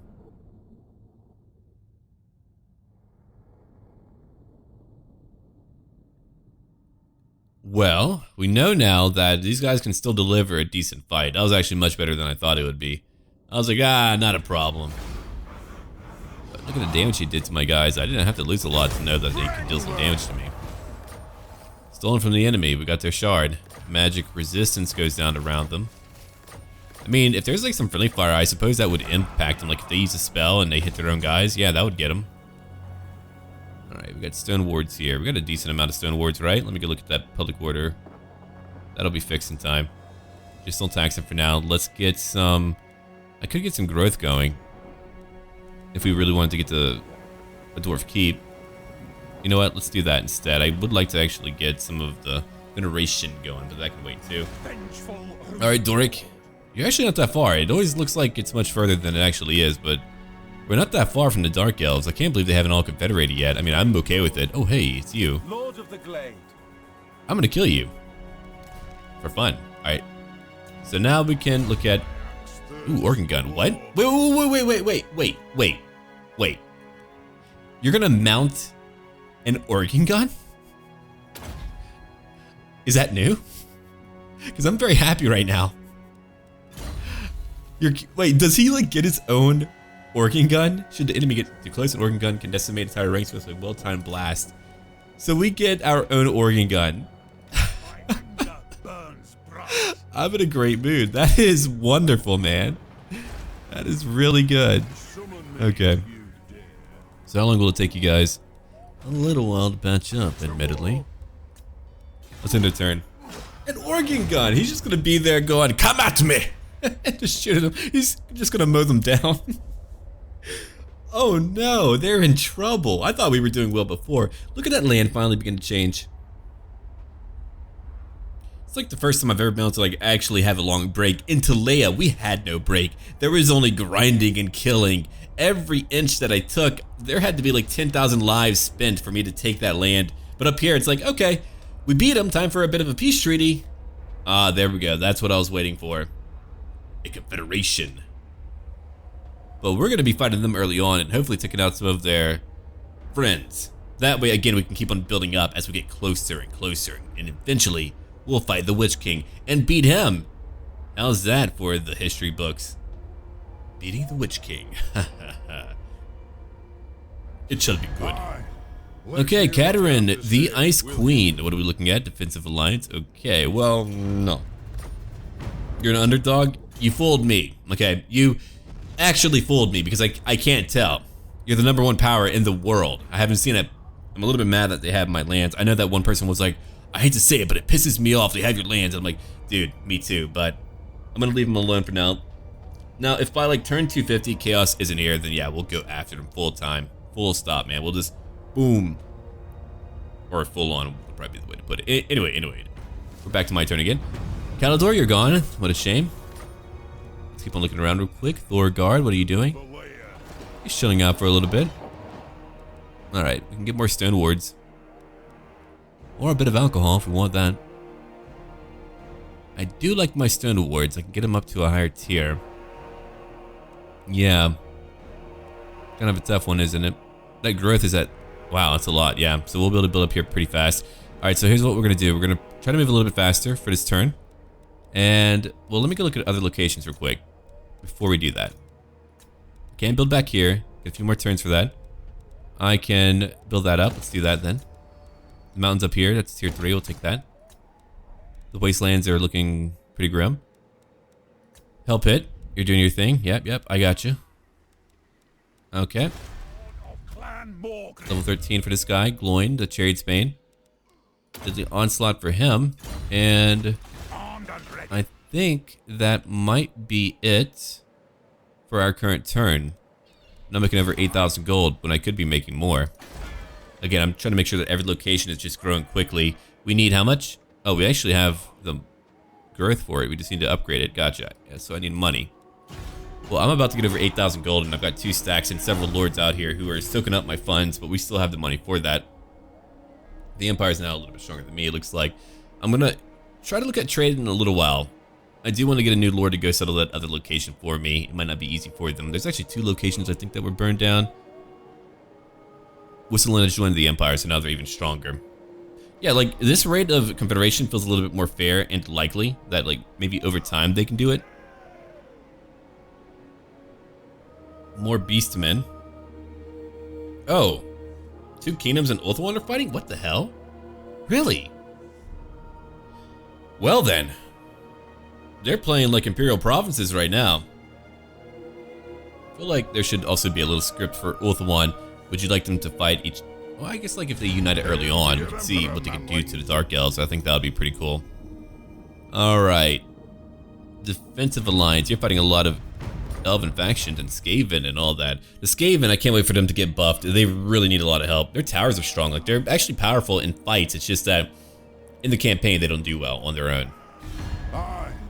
Well, we know now that these guys can still deliver a decent fight. That was actually much better than I thought it would be. I was like, not a problem. But look at the damage he did to my guys. I didn't have to lose a lot to know that they could deal some damage to me. Stolen from the enemy. We got their shard. Magic resistance goes down around them. I mean, if there's like some friendly fire, I suppose that would impact them. Like if they use a spell and they hit their own guys, yeah, that would get them. Alright, we got stone wards here. We got a decent amount of stone wards, right? Let me go look at that public order. That'll be fixed in time. Just don't tax it for now. Let's get some... I could get some growth going. If we really wanted to get to a dwarf keep. You know what? Let's do that instead. I would like to actually get some of the veneration going, but that can wait too. Alright, Doric. You're actually not that far. It always looks like it's much further than it actually is, but we're not that far from the Dark Elves. I can't believe they haven't all confederated yet. I mean, I'm okay with it. Oh, hey, it's you. Lord of the Glade. I'm gonna kill you. For fun. Alright. So now we can look at Ooh, organ gun. What? Wait. You're gonna mount an organ gun? Is that new? Because I'm very happy right now. Wait, does he like get his own organ gun? Should the enemy get too close, an organ gun can decimate entire ranks with a well-timed blast. So we get our own organ gun. I'm in a great mood. That is wonderful, man. That is really good. Okay. So how long will it take you guys? A little while to patch up, admittedly. Let's end a turn. An organ gun. He's just gonna be there going, "Come at me!" and just shoot them. He's just gonna mow them down. Oh no, they're in trouble. I thought we were doing well before. Look at that land finally begin to change. It's like the first time I've ever been able to like actually have a long break. In Talea, we had no break. There was only grinding and killing. Every inch that I took, there had to be like 10,000 lives spent for me to take that land. But up here, it's like, okay, we beat them. Time for a bit of a peace treaty. Ah, there we go. That's what I was waiting for. A confederation. But we're going to be fighting them early on and hopefully taking out some of their friends. That way, again, we can keep on building up as we get closer and closer. And eventually, we'll fight the Witch King and beat him. How's that for the history books? Beating the Witch King. It shall be good. Okay, Katerin, the Ice Queen. What are we looking at? Defensive alliance? Okay, well, no. You're an underdog? You fooled me. Okay, you actually fooled me because I can't tell. You're the #1 power in the world. I haven't seen it. I'm a little bit mad that they have my lands. I know that one person was like, I hate to say it, but it pisses me off they have your lands. I'm like, dude, me too, but I'm gonna leave them alone for now. Now, if by like turn 250 Chaos isn't here, then yeah, we'll go after them full time. Full stop, man. We'll just boom. Or full on would probably be the way to put it. Anyway. We're back to my turn again. Kalidor, you're gone. What a shame. Let's keep on looking around real quick. Thorgard, what are you doing? He's chilling out for a little bit. Alright, we can get more stone wards. Or a bit of alcohol if we want that. I do like my stone wards. I can get them up to a higher tier. Yeah. Kind of a tough one, isn't it? That growth is at... Wow, that's a lot, yeah. So we'll be able to build up here pretty fast. Alright, so here's what we're going to do. We're going to try to move a little bit faster for this turn. And, well, let me go look at other locations real quick before we do that. Can build back here. Get a few more turns for that. I can build that up. Let's do that then. The mountains up here, that's tier 3. We'll take that. The wastelands are looking pretty grim. Hell Pit, you're doing your thing. Yep, I got you. Okay. Level 13 for this guy. Gloin, the Giantsbane. Did the onslaught for him. And I think that might be it for our current turn. I'm making over 8,000 gold when I could be making more. Again, I'm trying to make sure that every location is just growing quickly. We need how much? Oh, we actually have the growth for it. We just need to upgrade it. Gotcha. Yeah, so I need money. Well, I'm about to get over 8,000 gold, and I've got 2 stacks and several lords out here who are soaking up my funds, but we still have the money for that. The Empire's now a little bit stronger than me, it looks like. I'm going to try to look at trade in a little while. I do want to get a new lord to go settle that other location for me. It might not be easy for them. There's actually 2 locations I think that were burned down. Whistleland has joined the Empire, so now they're even stronger. Yeah, like, this rate of Confederation feels a little bit more fair and likely that, like, maybe over time they can do it. More beastmen. Oh. 2 kingdoms and Ulthuan are fighting? What the hell? Really? Well then. They're playing like Imperial provinces right now. I feel like there should also be a little script for Ulthuan. Would you like them to fight each... Well, I guess like if they united early on, we could see what they could do to the Dark Elves. I think that would be pretty cool. Alright. Defensive Alliance. You're fighting a lot of Elven factions and Skaven and all that. The Skaven, I can't wait for them to get buffed. They really need a lot of help. Their towers are strong. Like, they're actually powerful in fights. It's just that in the campaign, they don't do well on their own.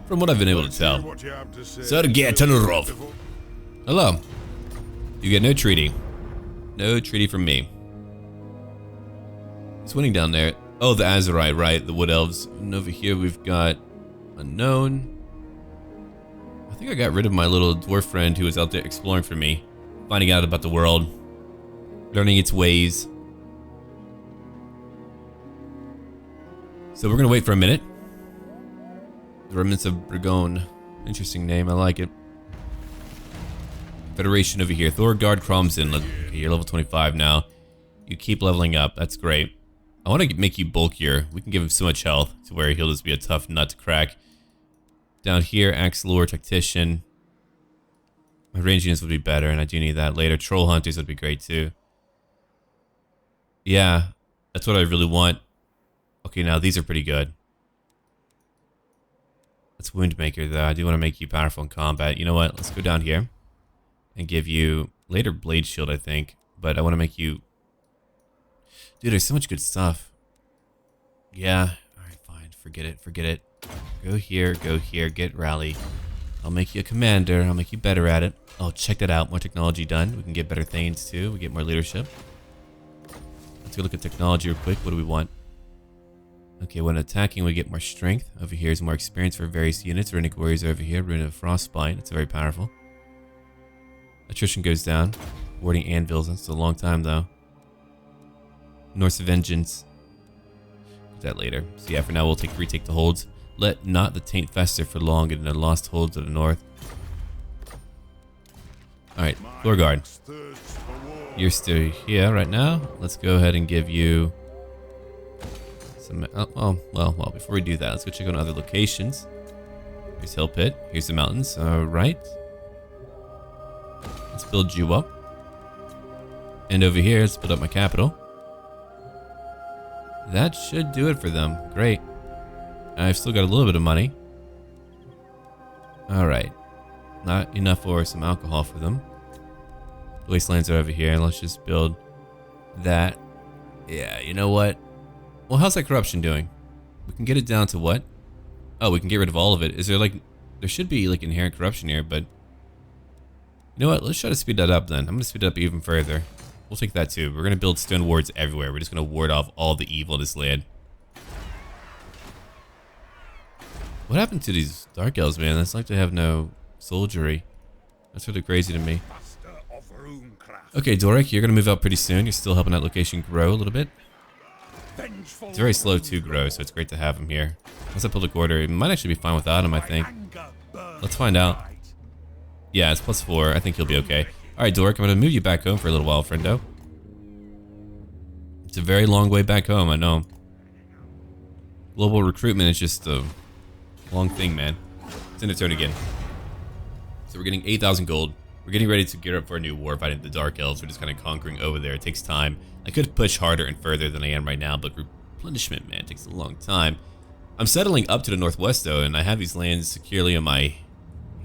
From what I've been able to tell. Sergeant, hello. You get no treaty. No treaty from me. Who's winning down there? Oh, the Azerite, right. The Wood Elves. And over here we've got Unknown. I think I got rid of my little dwarf friend who was out there exploring for me, finding out about the world, learning its ways. So we're gonna wait for a minute. The Remnants of Brigone. Interesting name, I like it. Federation over here. Thorgard Cromson. Okay, you're level 25 now. You keep leveling up, that's great. I want to make you bulkier. We can give him so much health to where he'll just be a tough nut to crack. Down here, Axe Lore, Tactician. My range units would be better, and I do need that later. Troll Hunters would be great too. Yeah, that's what I really want. Okay, now these are pretty good. That's Woundmaker though. I do want to make you powerful in combat. You know what? Let's go down here and give you later Blade Shield, I think. But I want to make you... Dude, there's so much good stuff. Yeah. Alright, fine. Forget it. Forget it. Go here. Go here. Get Rally. I'll make you a commander. I'll make you better at it. Oh, check that out. More technology done. We can get better things too. We get more leadership. Let's go look at technology real quick. What do we want? Okay, when attacking, we get more strength. Over here is more experience for various units. Runic Warriors are over here. Rune of Frostbite. It's very powerful. Attrition goes down. Warding anvils. That's a long time though. Norse Vengeance. Do that later. So yeah, for now we'll retake the holds. Let not the taint fester for long in the lost holds to the north. Alright, Thorgard. You're still here right now. Let's go ahead and give you some... well, before we do that, let's go check on other locations. Here's Hill Pit. Here's the mountains. Alright. Let's build you up. And over here, let's build up my capital. That should do it for them. Great. I've still got a little bit of money. Alright. Not enough for some alcohol for them. The wastelands are over here. Let's just build that. Yeah, you know what? Well, how's that corruption doing? We can get it down to what? Oh, we can get rid of all of it. Is there like... There should be like inherent corruption here, but... You know what? Let's try to speed that up then. I'm going to speed it up even further. We'll take that too. We're going to build stone wards everywhere. We're just going to ward off all the evil in this land. What happened to these Dark Elves, man? It's like they have no soldiery. That's really crazy to me. Okay, Doric, you're going to move out pretty soon. You're still helping that location grow a little bit. It's very slow to grow, so it's great to have him here. Once I public order, it might actually be fine without him, I think. Let's find out. Yeah, it's +4. I think he'll be okay. Alright, Doric, I'm going to move you back home for a little while, friendo. It's a very long way back home, I know. Global recruitment is just a long thing, man. It's in its turn again. So we're getting 8,000 gold. We're getting ready to gear up for a new war fighting the Dark Elves. We're just kind of conquering over there. It takes time. I could push harder and further than I am right now, but replenishment, man, takes a long time. I'm settling up to the northwest, though, and I have these lands securely on my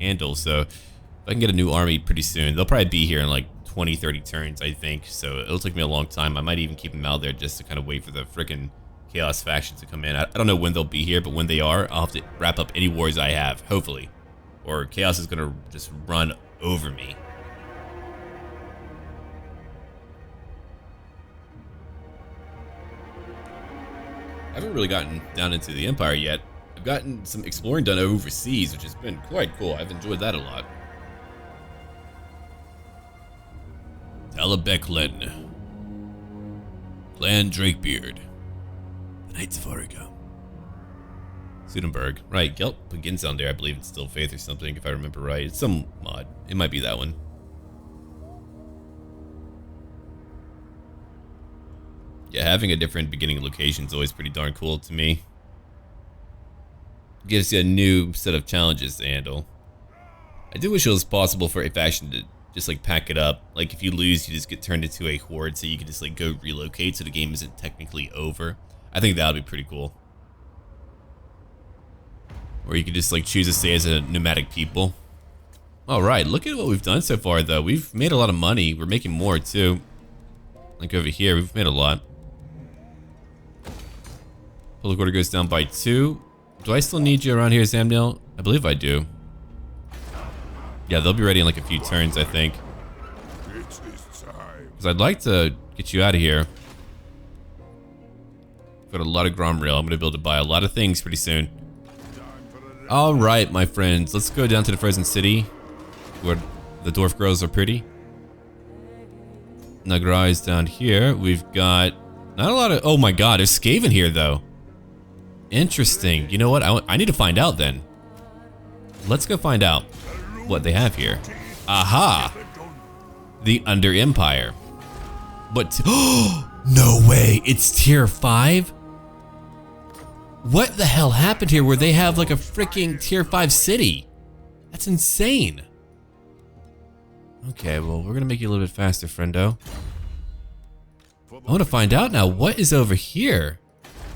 handle, so if I can get a new army pretty soon, they'll probably be here in like 20, 30 turns, I think, so it'll take me a long time. I might even keep them out there just to kind of wait for the frickin' Chaos faction to come in. I don't know when they'll be here, but when they are, I'll have to wrap up any wars I have, hopefully. Or Chaos is gonna just run over me. I haven't really gotten down into the Empire yet. I've gotten some exploring done overseas, which has been quite cool. I've enjoyed that a lot. Talabechlin. Clan Drakebeard. The Knights of Origa. Sudenburg. Right, Gelt begins down there. I believe it's still Faith or something, if I remember right. It's some mod. It might be that one. Yeah, having a different beginning location is always pretty darn cool to me. It gives you a new set of challenges to handle. I do wish it was possible for a faction to just like pack it up. Like if you lose, you just get turned into a horde, so you can just like go relocate so the game isn't technically over. I think that would be pretty cool. Or you could just like choose to stay as a nomadic people. Alright, look at what we've done so far though. We've made a lot of money. We're making more too. Like over here, we've made a lot. Public order goes down by 2. Do I still need you around here, Zamnil? I believe I do. Yeah, they'll be ready in like a few turns, I think. Because I'd like to get you out of here. Got a lot of Gromrail. I'm going to be able to buy a lot of things pretty soon. All right, my friends, let's go down to the frozen city where the dwarf girls are pretty. Nagarai is down here. We've got not a lot of, oh my god, there's Skaven here though. Interesting. You know what? I need to find out then. Let's go find out what they have here. Aha! The Under Empire. But, no way, it's tier 5? What the hell happened here where they have like a freaking tier 5 city? That's insane. Okay, well, we're gonna make you a little bit faster, friendo. I wanna find out now, what is over here?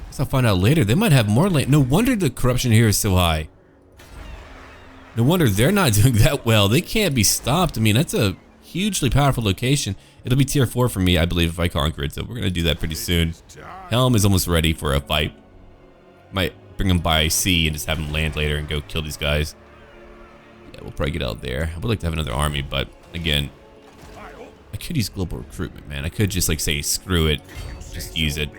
Guess I'll find out later. They might have more land. No wonder the corruption here is so high. No wonder they're not doing that well. They can't be stopped. I mean, that's a hugely powerful location. It'll be tier 4 for me, I believe, if I conquer it. So we're gonna do that pretty soon. Helm is almost ready for a fight. Might bring them by sea and just have them land later and go kill these guys. Yeah, we'll probably get out there. I would like to have another army, but again, I could use global recruitment, man. I could just like say, screw it, just use it.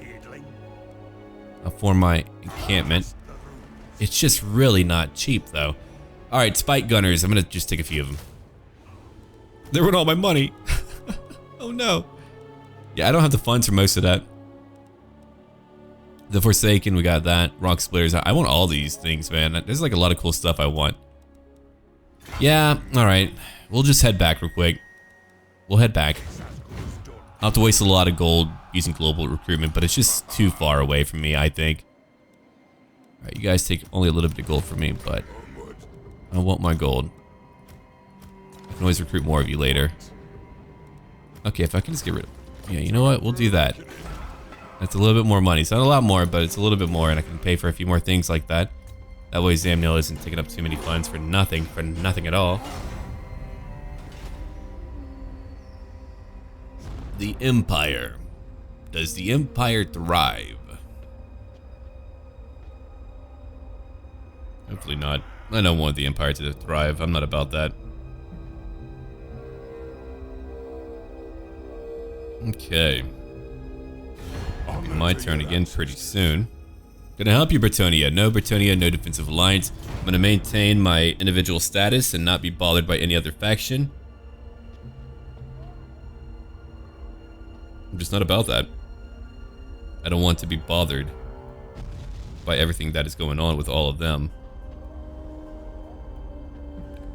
I'll form my encampment. It's just really not cheap though. All right, spike gunners. I'm gonna just take a few of them. There went all my money. Oh no. Yeah, I don't have the funds for most of that. The Forsaken, we got that. Rock Splitters. I want all these things, man. There's like a lot of cool stuff I want. Yeah, all right. We'll just head back real quick. We'll head back. I'll have to waste a lot of gold using global recruitment, but it's just too far away from me, I think. All right, you guys take only a little bit of gold from me, but I want my gold. I can always recruit more of you later. Okay, if I can just get rid of... Yeah, you know what? We'll do that. That's a little bit more money. It's not a lot more, but it's a little bit more, and I can pay for a few more things like that. That way Zamnil isn't taking up too many funds for nothing at all. The Empire. Does the Empire thrive? Hopefully not. I don't want the Empire to thrive. I'm not about that. Okay. My turn again pretty soon. Gonna help you, Bretonia. No Bretonia, no defensive alliance. I'm gonna maintain my individual status and not be bothered by any other faction. I'm just not about that. I don't want to be bothered by everything that is going on with all of them.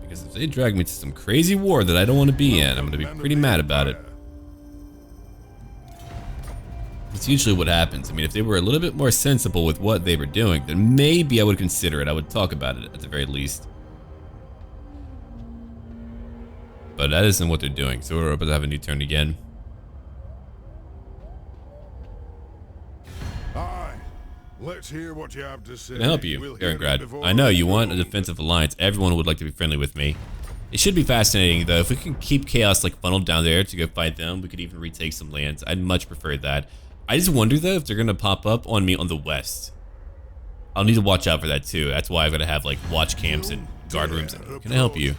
Because if they drag me to some crazy war that I don't want to be in, I'm gonna be pretty mad about it. It's usually what happens. I mean, if they were a little bit more sensible with what they were doing, then maybe I would consider it. I would talk about it at the very least. But that isn't what they're doing, so we're about to have a new turn again. Aye. Let's hear what you have to say. Can I help you, Erengrad? I know you want a defensive alliance. Everyone would like to be friendly with me. It should be fascinating, though. If we can keep chaos like funneled down there to go fight them, we could even retake some lands. I'd much prefer that. I just wonder though if they're gonna pop up on me on the west. I'll need to watch out for that too. That's why I've gotta have like watch camps and guard rooms. Can I help you?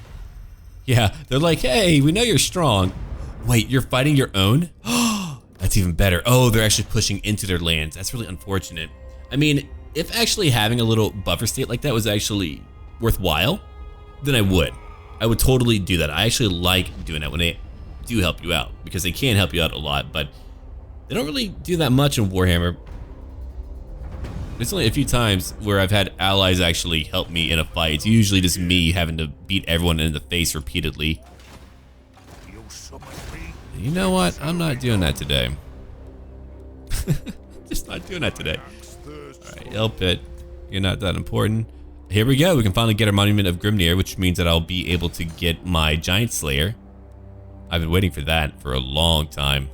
Yeah, they're like, hey, we know you're strong. Wait, you're fighting your own? That's even better. Oh, they're actually pushing into their lands. That's really unfortunate. I mean, if actually having a little buffer state like that was actually worthwhile, then I would. I would totally do that. I actually like doing that when they do help you out, because they can help you out a lot, but they don't really do that much in Warhammer. There's only a few times where I've had allies actually help me in a fight. It's usually just me having to beat everyone in the face repeatedly. You know what? I'm not doing that today. Just not doing that today. Alright, Elpit, you're not that important. Here we go. We can finally get our Monument of Grimnir, which means that I'll be able to get my Giant Slayer. I've been waiting for that for a long time.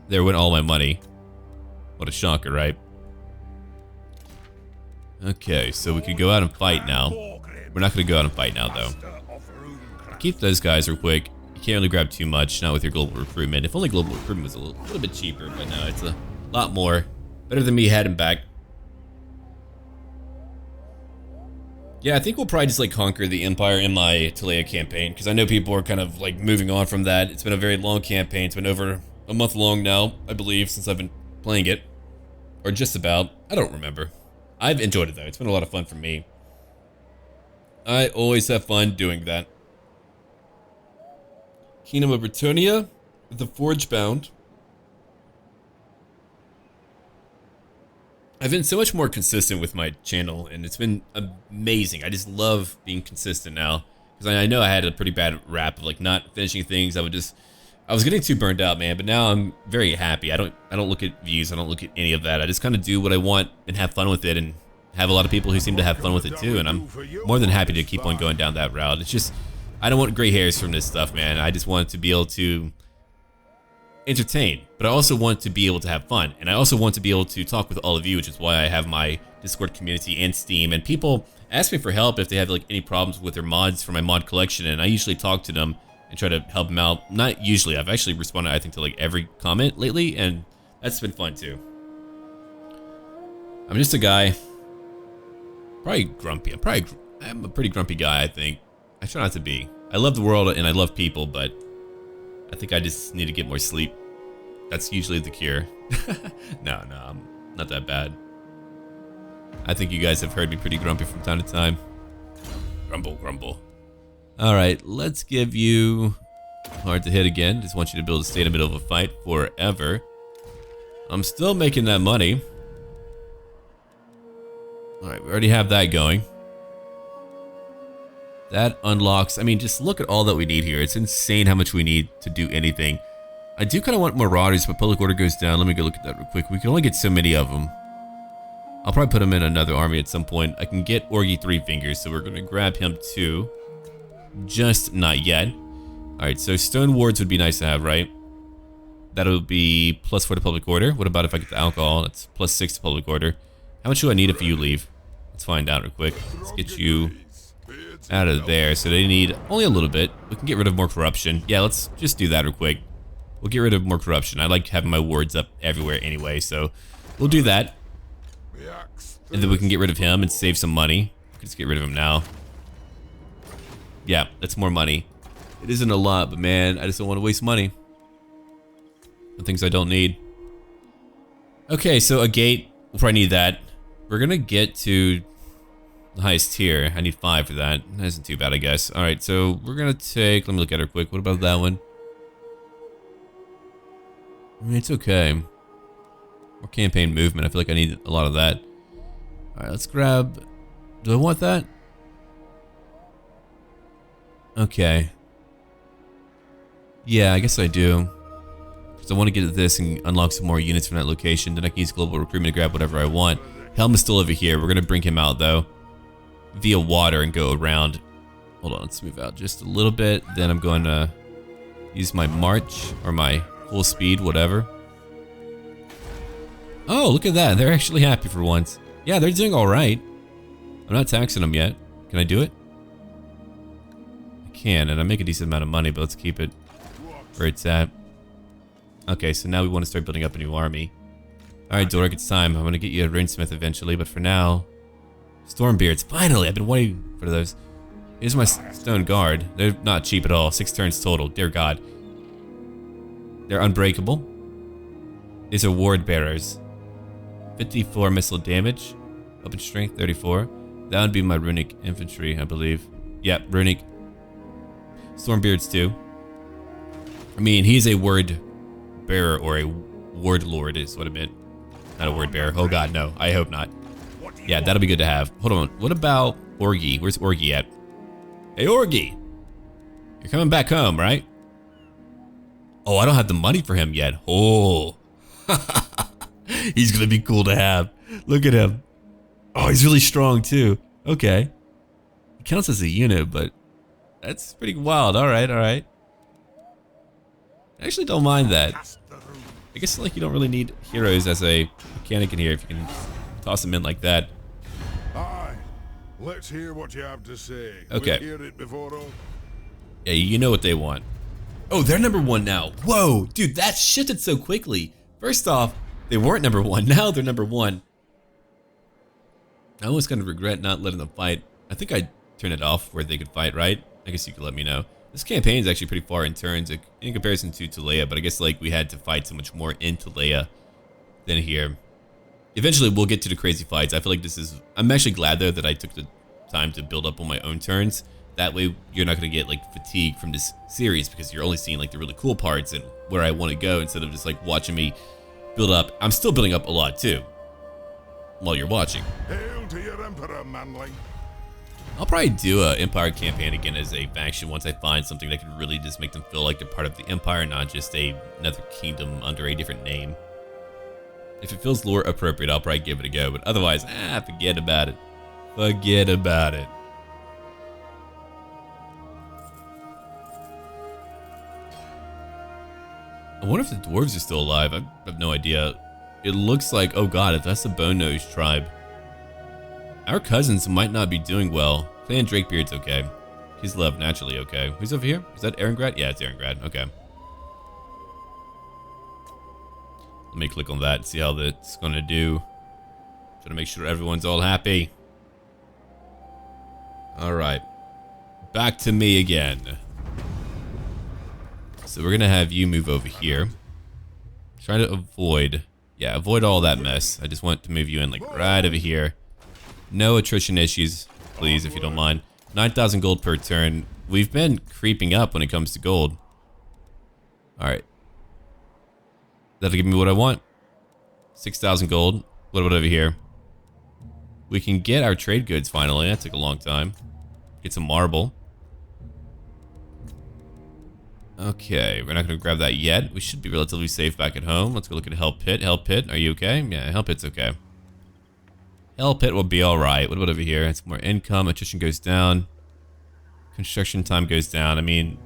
There went all my money. What a shocker, right? Okay, so we can go out and fight now. We're not going to go out and fight now, though. Keep those guys real quick. You can't really grab too much, not with your global recruitment. If only global recruitment was a little bit cheaper, but no, it's a lot more. Better than me heading back. Yeah, I think we'll probably just like conquer the Empire in my Talea campaign, because I know people are kind of like moving on from that. It's been a very long campaign. It's been over a month long now, I believe, since I've been playing it. Or just about. I don't remember. I've enjoyed it though. It's been a lot of fun for me. I always have fun doing that. Kingdom of Bretonnia, the Forge Bound. I've been so much more consistent with my channel, and it's been amazing. I just love being consistent now, because I know I had a pretty bad rap of like not finishing things. I was getting too burned out, man. But now I'm very happy. I don't look at views. I don't look at any of that. I just kind of do what I want and have fun with it, and have a lot of people who seem to have fun with it too. And I'm more than happy to keep on going down that route. It's just I don't want gray hairs from this stuff, man. I just want to be able to entertain, but I also want to be able to have fun, and I also want to be able to talk with all of you, which is why I have my Discord community and Steam, and people ask me for help if they have like any problems with their mods for my mod collection, and I usually talk to them and try to help them out. Not usually, I've actually responded I think to like every comment lately, and that's been fun too. I'm just a guy, probably grumpy. I'm a pretty grumpy guy, I think. I try not to be. I love the world and I love people, but I think I just need to get more sleep. That's usually the cure. No, I'm not that bad. I think you guys have heard me pretty grumpy from time to time. Grumble. Alright, let's give you hard to hit again. Just want you to be able to stay in the middle of a fight forever. I'm still making that money. Alright, we already have that going. That unlocks, I mean, just look at all that we need here. It's insane how much we need to do anything. I do kind of want marauders, but public order goes down. Let me go look at that real quick. We can only get so many of them. I'll probably put him in another army at some point. I can get Orgi 3 Fingers, so we're going to grab him too. Just not yet. Alright, so stone wards would be nice to have, right? That'll be +4 to public order. What about if I get the alcohol? That's +6 to public order. How much do I need if you leave? Let's find out real quick. Let's get you out of there. So they need only a little bit. We can get rid of more corruption. Yeah, let's just do that real quick. We'll get rid of more corruption. I like having my wards up everywhere anyway, so we'll do that. And then we can get rid of him and save some money. We can just get rid of him now. Yeah, that's more money. It isn't a lot, but man, I just don't want to waste money on things I don't need. Okay, so a gate. We'll probably need that. We're gonna get to the highest tier. I need 5 for that. That isn't too bad, I guess. Alright, so we're gonna take... Let me look at her quick. What about that one? I mean, it's okay. More campaign movement. I feel like I need a lot of that. Alright, let's grab... Do I want that? Okay. Yeah, I guess I do. Because I want to get at this and unlock some more units from that location. Then I can use global recruitment to grab whatever I want. Helm is still over here. We're going to bring him out, though, via water and go around. Hold on, let's move out just a little bit. Then I'm going to use my march or my full speed, whatever. Oh, look at that. They're actually happy for once. Yeah, they're doing all right. I'm not taxing them yet. Can I do it? I can, and I make a decent amount of money, but let's keep it where it's at. Okay, so now we want to start building up a new army. Alright, Dork, it's time. I'm going to get you a Runesmith eventually, but for now... Stormbeards, finally! I've been waiting for those. Here's my Stone Guard. They're not cheap at all. 6 turns total. Dear God. They're unbreakable. These are Ward Bearers. 54 missile damage. Weapon strength, 34. That would be my Runic Infantry, I believe. Yep, Runic. Stormbeards too. I mean, he's a Word Bearer or a Ward Lord is what I meant. Not a Word Bearer. Oh God, no. I hope not. Yeah, that'll be good to have. Hold on. What about Orgi? Where's Orgi at? Hey, Orgi! You're coming back home, right? Oh, I don't have the money for him yet. Oh. He's gonna be cool to have. Look at him. Oh, he's really strong too. Okay. He counts as a unit, but that's pretty wild. Alright, alright. I actually don't mind that. I guess like you don't really need heroes as a mechanic in here if you can toss them in like that. Aye. Let's hear what you have to say. Okay. We'll hear it before all. Yeah, you know what they want. Oh, they're #1 now. Whoa, dude, that shifted so quickly. First off, they weren't #1. Now they're #1. I almost kind of regret not letting them fight. I think I turned it off where they could fight, right? I guess you could let me know. This campaign is actually pretty far in turns in comparison to Talea, but I guess like we had to fight so much more in Talea than here. Eventually, we'll get to the crazy fights. I feel like this is... I'm actually glad, though, that I took the time to build up on my own turns. That way, you're not going to get, like, fatigue from this series because you're only seeing, like, the really cool parts and where I want to go instead of just, like, watching me build up. I'm still building up a lot, too, while you're watching. Hail to your emperor, manling. I'll probably do a Empire campaign again as a faction once I find something that can really just make them feel like they're part of the Empire, not just another kingdom under a different name. If it feels lore appropriate, I'll probably give it a go, but otherwise, forget about it. Forget about it. I wonder if the dwarves are still alive. I have no idea. It looks like, oh god, that's the Bone Nose tribe. Our cousins might not be doing well. Clan Drakebeard's okay. Kislev naturally okay. Who's over here? Is that Erengrad? Yeah, it's Erengrad. Okay. Let me click on that and see how that's gonna do. Trying to make sure everyone's all happy. Alright. Back to me again. So we're gonna have you move over here. Try to avoid... Yeah, avoid all that mess. I just want to move you in like right over here. No attrition issues, please, if you don't mind. 9,000 gold per turn. We've been creeping up when it comes to gold. Alright. That'll give me what I want. 6,000 gold. What about over here? We can get our trade goods finally. That took a long time. Get some marble. Okay, we're not going to grab that yet. We should be relatively safe back at home. Let's go look at Hell Pit. Hell Pit, are you okay? Yeah, Hell Pit's okay. Hell Pit will be alright. What about over here? It's more income. Attrition goes down. Construction time goes down. I mean,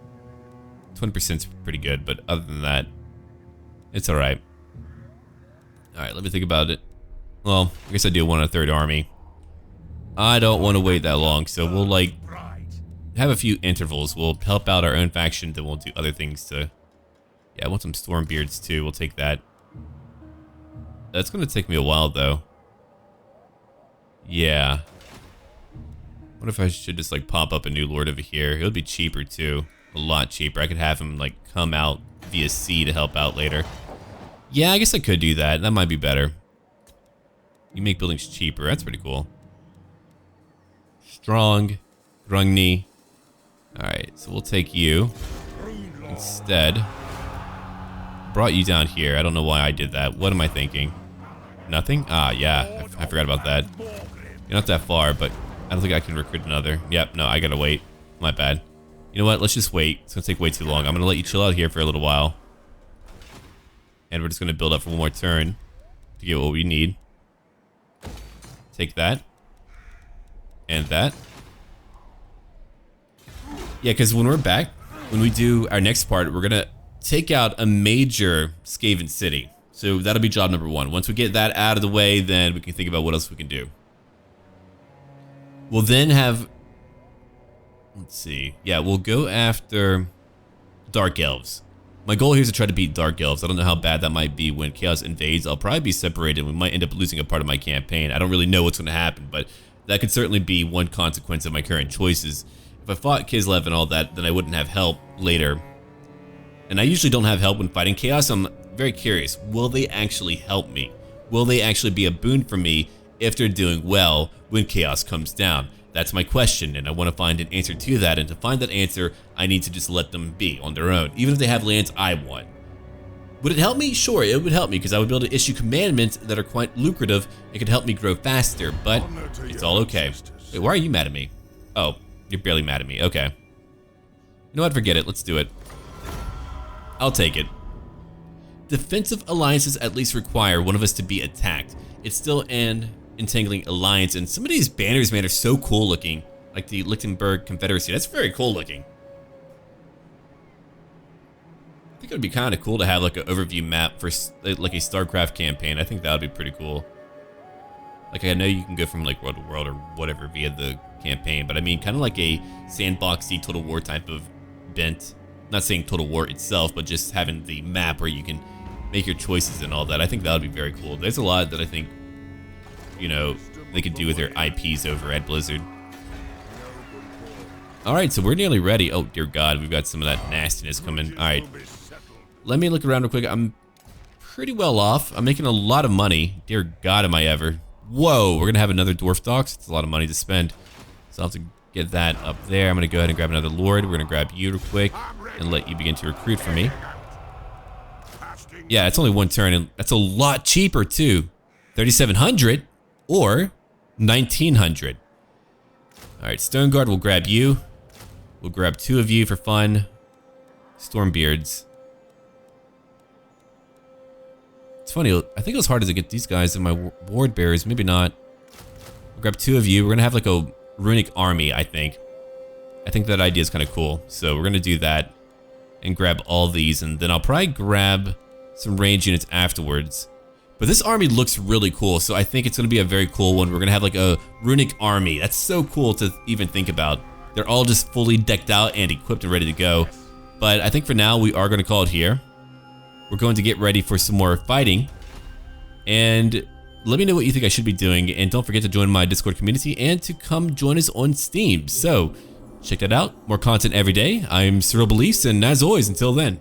20% is pretty good, but other than that, it's alright. Alright, let me think about it. Well, I guess I do want a third army. I don't want to wait that long, so we'll, like, have a few intervals. We'll help out our own faction, then we'll do other things to... Yeah, I want some Stormbeards, too. We'll take that. That's going to take me a while, though. Yeah. What if I should just like pop up a new lord over here? It would be cheaper too. A lot cheaper. I could have him like come out via sea to help out later. Yeah, I guess I could do that. That might be better. You make buildings cheaper. That's pretty cool. Strong. Grungni. Alright, so we'll take you. Instead. Brought you down here. I don't know why I did that. What am I thinking? Nothing? Ah, yeah. I forgot about that. You're not that far, but I don't think I can recruit another. Yep, no, I gotta wait. My bad. You know what? Let's just wait. It's gonna take way too long. I'm gonna let you chill out here for a little while. And we're just gonna build up for one more turn to get what we need. Take that. And that. Yeah, because when we're back, when we do our next part, we're gonna take out a major Skaven city. So that'll be job number 1. Once we get that out of the way, then we can think about what else we can do. We'll then have... Let's see. Yeah, we'll go after Dark Elves. My goal here is to try to beat Dark Elves. I don't know how bad that might be when Chaos invades. I'll probably be separated. We might end up losing a part of my campaign. I don't really know what's going to happen, but that could certainly be one consequence of my current choices. If I fought Kislev and all that, then I wouldn't have help later. And I usually don't have help when fighting Chaos. I'm very curious. Will they actually help me? Will they actually be a boon for me if they're doing well when Chaos comes down? That's my question, and I want to find an answer to that, and to find that answer, I need to just let them be on their own, even if they have lands I want. Would it help me? Sure, it would help me, because I would be able to issue commandments that are quite lucrative. It could help me grow faster, but it's all okay. Wait, why are you mad at me? Oh, you're barely mad at me. Okay. You know what? Forget it. Let's do it. I'll take it. Defensive alliances at least require one of us to be attacked. It's still an entangling alliance, and some of these banners, man, are so cool looking. Like the Lichtenberg Confederacy. That's very cool looking. I think it would be kind of cool to have like an overview map for like a StarCraft campaign. I think that would be pretty cool. Like I know you can go from like world to world or whatever via the campaign, but I mean kind of like a sandboxy Total War type of bent. Not saying Total War itself, but just having the map where you can make your choices and all that. I think that would be very cool. There's a lot that I think, you know, they could do with their IPs over at Blizzard. Alright, so we're nearly ready. Oh, dear God, we've got some of that nastiness coming. Alright, let me look around real quick. I'm pretty well off. I'm making a lot of money. Dear God, am I ever. Whoa, we're gonna have another dwarf docks. It's a lot of money to spend. So I'll have to get that up there. I'm gonna go ahead and grab another lord. We're gonna grab you real quick and let you begin to recruit for me. Yeah, it's only one turn, and that's a lot cheaper too. 3,700 or 1,900. All right, Stone Guard, we'll grab you. We'll grab 2 of you for fun. Stormbeards. It's funny, I think it was harder to get these guys than my ward bearers. Maybe not. We'll grab 2 of you. We're gonna have like a runic army, I think. I think that idea is kind of cool. So we're gonna do that and grab all these, and then I'll probably grab some range units afterwards. But this army looks really cool, so I think it's gonna be a very cool one. We're gonna have like a runic army. That's so cool to even think about. They're all just fully decked out and equipped and ready to go. But I think for now, we are gonna call it here. We're going to get ready for some more fighting. And let me know what you think I should be doing. And don't forget to join my Discord community and to come join us on Steam. So check that out. More content every day. I'm SurrealBeliefs, and as always, until then.